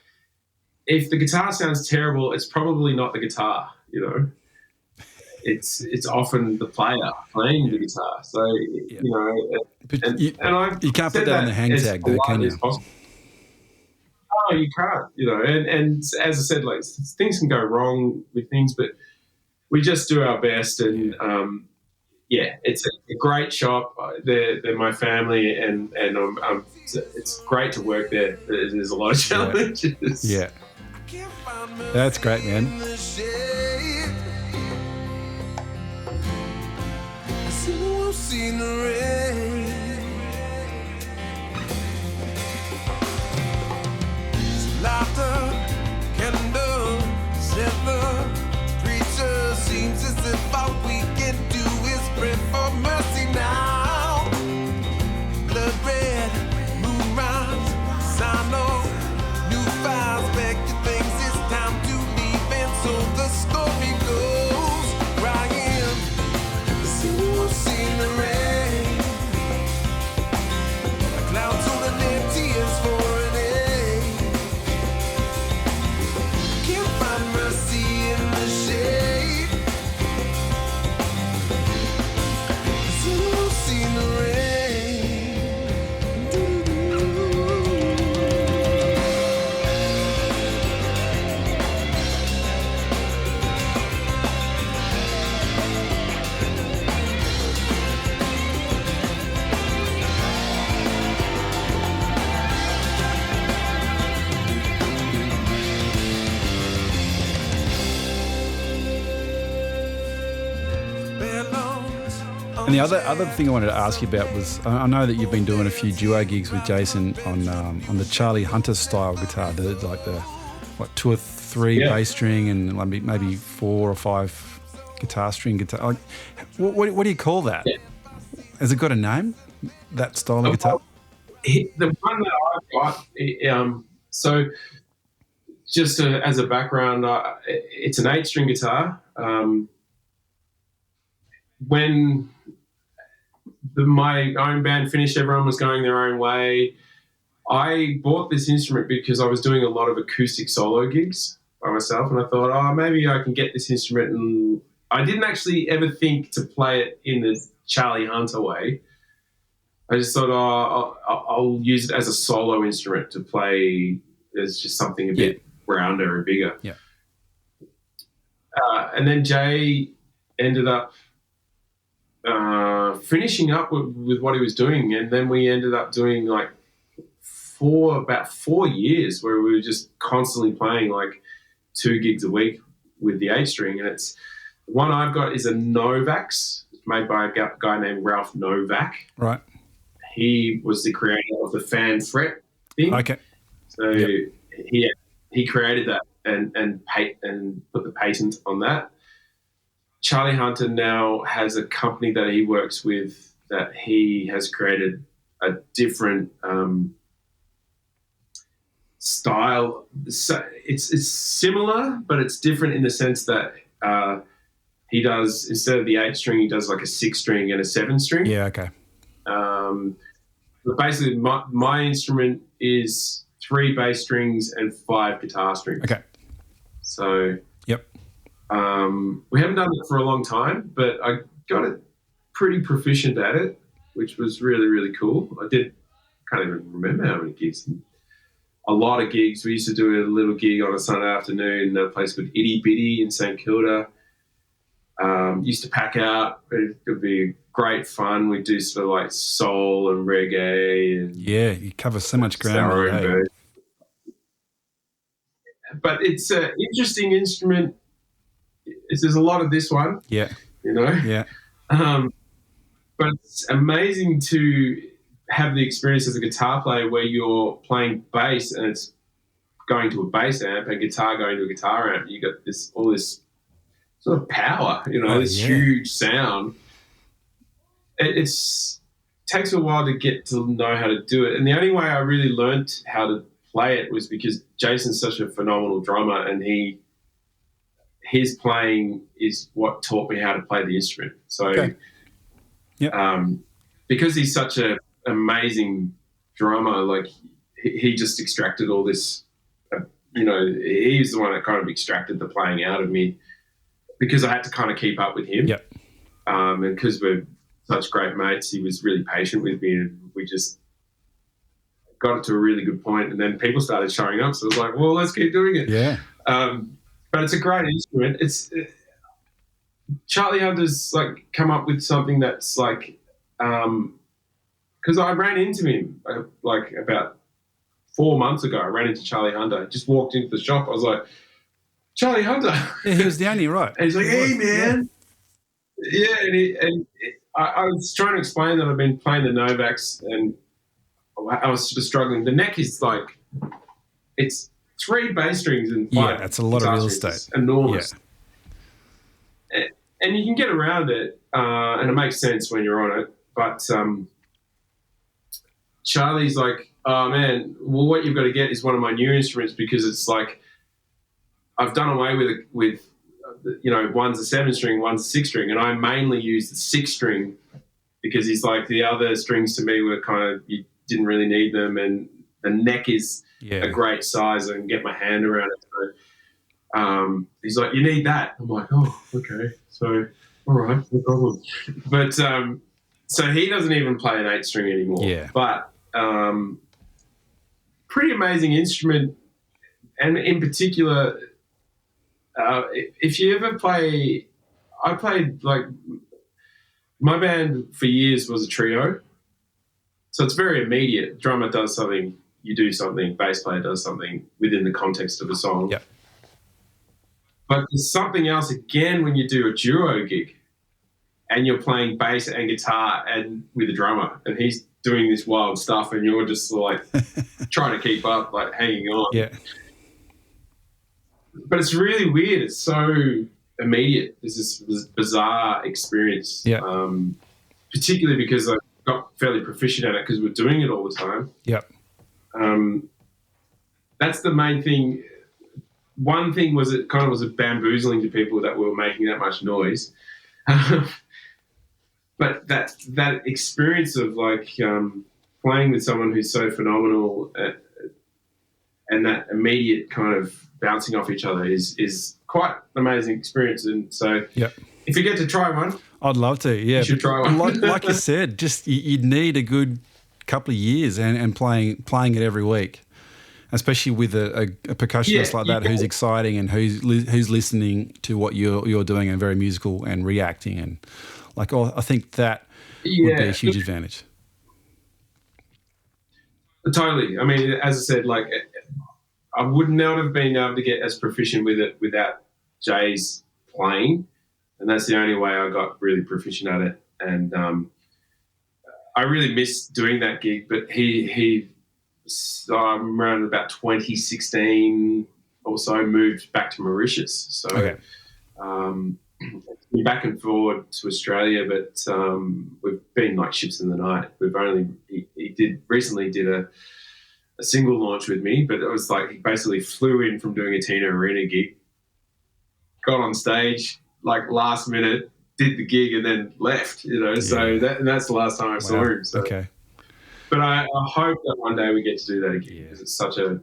if the guitar sounds terrible, it's probably not the guitar, It's often the player playing the guitar. So, But you can't put that on the hang tag, though, can you? Oh, you can't, and as I said, like things can go wrong with things, but we just do our best. And it's a great shop. They're my family, and it's great to work there. There's a lot of challenges. Yeah, that's great, man. Seen the rain. Laughter, candle, silver. Preacher seems as if all we can do is pray for mercy now. Blood red, moon rise, sign of new files, back to things. It's time to leave, and so the story goes. Crying, seen the rain. Clouds holding their tears for an day. Can't find mercy in the shade. Seen the rain. And the other thing I wanted to ask you about was, I know that you've been doing a few duo gigs with Jason on the Charlie Hunter style guitar, the 2 or 3 bass string and maybe 4 or 5 guitar string guitar. Like, what do you call that? Yeah. Has it got a name? That style of guitar? The one that I've got, so just as a background, it's an 8-string guitar. When my own band finished, everyone was going their own way. I bought this instrument because I was doing a lot of acoustic solo gigs by myself, and I thought, maybe I can get this instrument. And I didn't actually ever think to play it in the Charlie Hunter way. I just thought, I'll use it as a solo instrument to play as just something a bit rounder and bigger. Yeah. And then Jay ended up finishing up with what he was doing, and then we ended up doing like about 4 years where we were just constantly playing like 2 gigs a week with the 8-string. And it's the one I've got is a Novax made by a guy named Ralph Novak. Right. He was the creator of the fan fret thing. Okay. So he created that and put the patent on that. Charlie Hunter now has a company that he works with that he has created a different style. So it's similar, but it's different in the sense that he does, instead of the 8-string, he does like a 6-string and a 7-string. Yeah, okay. But basically, my instrument is 3 bass strings and 5 guitar strings. Okay. So yep. We haven't done it for a long time, but I got it pretty proficient at it, which was really, really cool. I did a can't even remember how many gigs. A lot of gigs. We used to do a little gig on a Sunday afternoon at a place called Itty Bitty in St Kilda. Used to pack out. It'd be great fun. We'd do sort of like soul and reggae. And you cover so much ground. But it's an interesting instrument. There's a lot of this one. Yeah. You know? Yeah. But it's amazing to have the experience as a guitar player where you're playing bass and it's going to a bass amp and guitar going to a guitar amp. You got all this sort of power, this huge sound. It takes a while to get to know how to do it. And the only way I really learned how to play it was because Jason's such a phenomenal drummer, and his playing is what taught me how to play the instrument. So because he's such an amazing drummer, like he just extracted all this, he's the one that kind of extracted the playing out of me, because I had to kind of keep up with him. Yep. And because we're such great mates, he was really patient with me, and we just got it to a really good point. And then people started showing up, so I was like, well, let's keep doing it. Yeah. But it's a great instrument. Charlie Hunter's like come up with something that's like, because I ran into him like about 4 months ago. I ran into Charlie Hunter. Just walked into the shop. I was like, Charlie Hunter. Yeah, he was down here, right? And he's like, hey, man. Yeah, and I was trying to explain that I've been playing the Novaks, and I was sort of struggling. The neck is like, it's 3 bass strings and 5. Yeah, that's a lot of real estate. It's enormous. Yeah. And you can get around it, and it makes sense when you're on it. But Charlie's like, oh, man, well, what you've got to get is one of my new instruments, because it's like I've done away with one's a 7-string, one's a 6-string, and I mainly use the 6-string because he's like, the other strings to me were kind of, you didn't really need them, and the neck is a great size and get my hand around it. So he's like, you need that. I'm like, oh, okay. So, all right, no problem. But so he doesn't even play an 8-string anymore. Yeah. But pretty amazing instrument. And in particular, if you ever play, I played like, my band for years was a trio. So it's very immediate. Drummer does something, you do something, bass player does something within the context of a song. Yep. But there's something else again when you do a duo gig and you're playing bass and guitar and with a drummer, and he's doing this wild stuff and you're just like trying to keep up, like hanging on. Yeah. But it's really weird. It's so immediate. There's this bizarre experience. Yeah. Particularly because I got fairly proficient at it because we're doing it all the time. Yep. That's the main thing. One thing was it kind of was bamboozling to people that were making that much noise. But that experience of like playing with someone who's so phenomenal and that immediate kind of bouncing off each other is quite an amazing experience. And so if you get to try one, I'd love to. Yeah, you should try one. like you said, just you'd need a good couple of years and playing it every week, especially with a percussionist like that who's exciting and who's listening to what you're doing and very musical and reacting, and like I think that would be a huge advantage. Totally. I mean, as I said, like I would not have been able to get as proficient with it without Jay's playing, and that's the only way I got really proficient at it. And I really missed doing that gig, but he around about 2016 or so moved back to Mauritius. So back and forward to Australia, but we've been like ships in the night. He recently did a single launch with me, but it was like he basically flew in from doing a Tina Arena gig, got on stage like last minute, did the gig and then left, so that's the last time I saw him. So. Okay. But I hope that one day we get to do that again because it's such a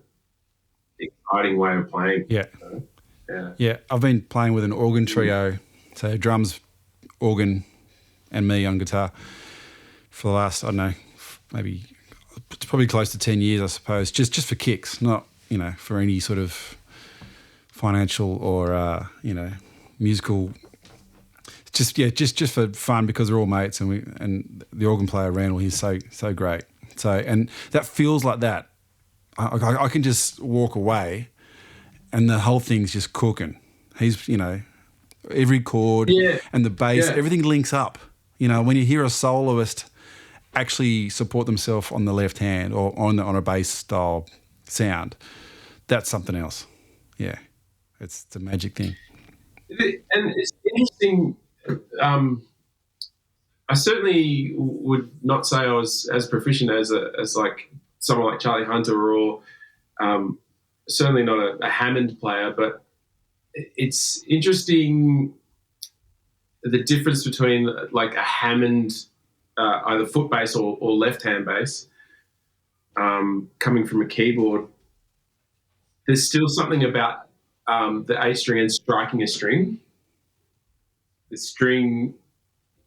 exciting way of playing. Yeah. Yeah. I've been playing with an organ trio, so drums, organ, and me on guitar for the last, I don't know, maybe it's probably close to 10 years, I suppose, just for kicks, not, for any sort of financial or, musical. Just for fun, because we're all mates, and the organ player Randall, he's so great. So, and that feels like that. I can just walk away and the whole thing's just cooking. He's, every chord and the bass, everything links up. When you hear a soloist actually support themselves on the left hand or on a bass style sound, that's something else. Yeah, it's a magic thing. And it's interesting. I certainly would not say I was as proficient as like someone like Charlie Hunter, or certainly not a Hammond player, but it's interesting the difference between like a Hammond, either foot bass or left hand bass, coming from a keyboard. There's still something about the 8-string and striking a string. The string,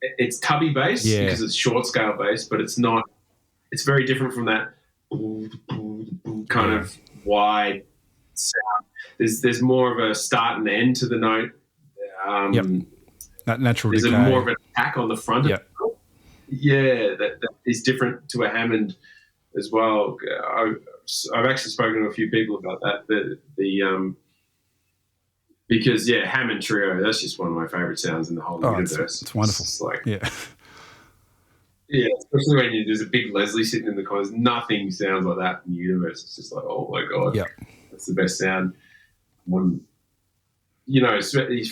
it's tubby bass because it's short scale bass, but it's not. It's very different from that kind of wide sound. There's more of a start and end to the note. That natural there's decay. more of an attack on the front. Of it. Yeah, that is different to a Hammond as well. I've actually spoken to a few people about that. Because Hammond trio, that's just one of my favorite sounds in the whole universe. It's wonderful. It's like, especially when there's a big Leslie sitting in the corners. Nothing sounds like that in the universe. It's just like, oh my god, that's the best sound. If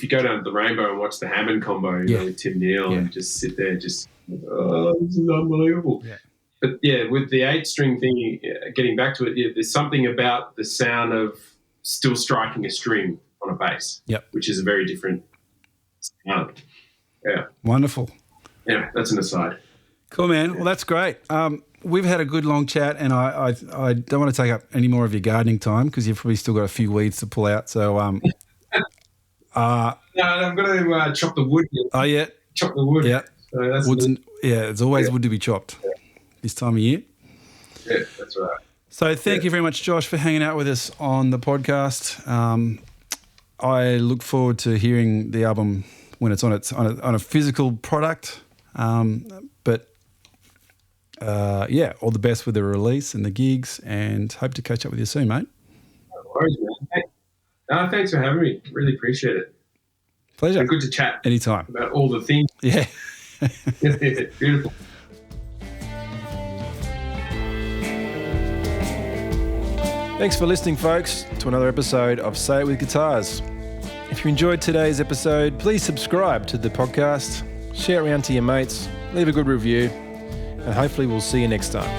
you go down to the Rainbow and watch the Hammond combo with Tim Neal and just sit there, this is unbelievable. Yeah. But with the 8-string thing, getting back to it, there's something about the sound of still striking a string on a bass, which is a very different sound. Yeah. Wonderful. Yeah, that's an aside. Cool, man. Well, that's great. We've had a good long chat, and I don't want to take up any more of your gardening time because you've probably still got a few weeds to pull out. So, no, I'm going to chop the wood. Oh, yeah. Chop the wood. Yeah. So that's it's always wood to be chopped this time of year. Yeah, that's right. So thank you very much, Josh, for hanging out with us on the podcast. I look forward to hearing the album when it's on a physical product. But all the best with the release and the gigs, and hope to catch up with you soon, mate. No worries, man. Thanks for having me. Really appreciate it. Pleasure. It's good to chat. Anytime. About all the things. Yeah. Beautiful. Thanks for listening, folks, to another episode of Say It With Guitars. If you enjoyed today's episode, please subscribe to the podcast, share it around to your mates, leave a good review, and hopefully we'll see you next time.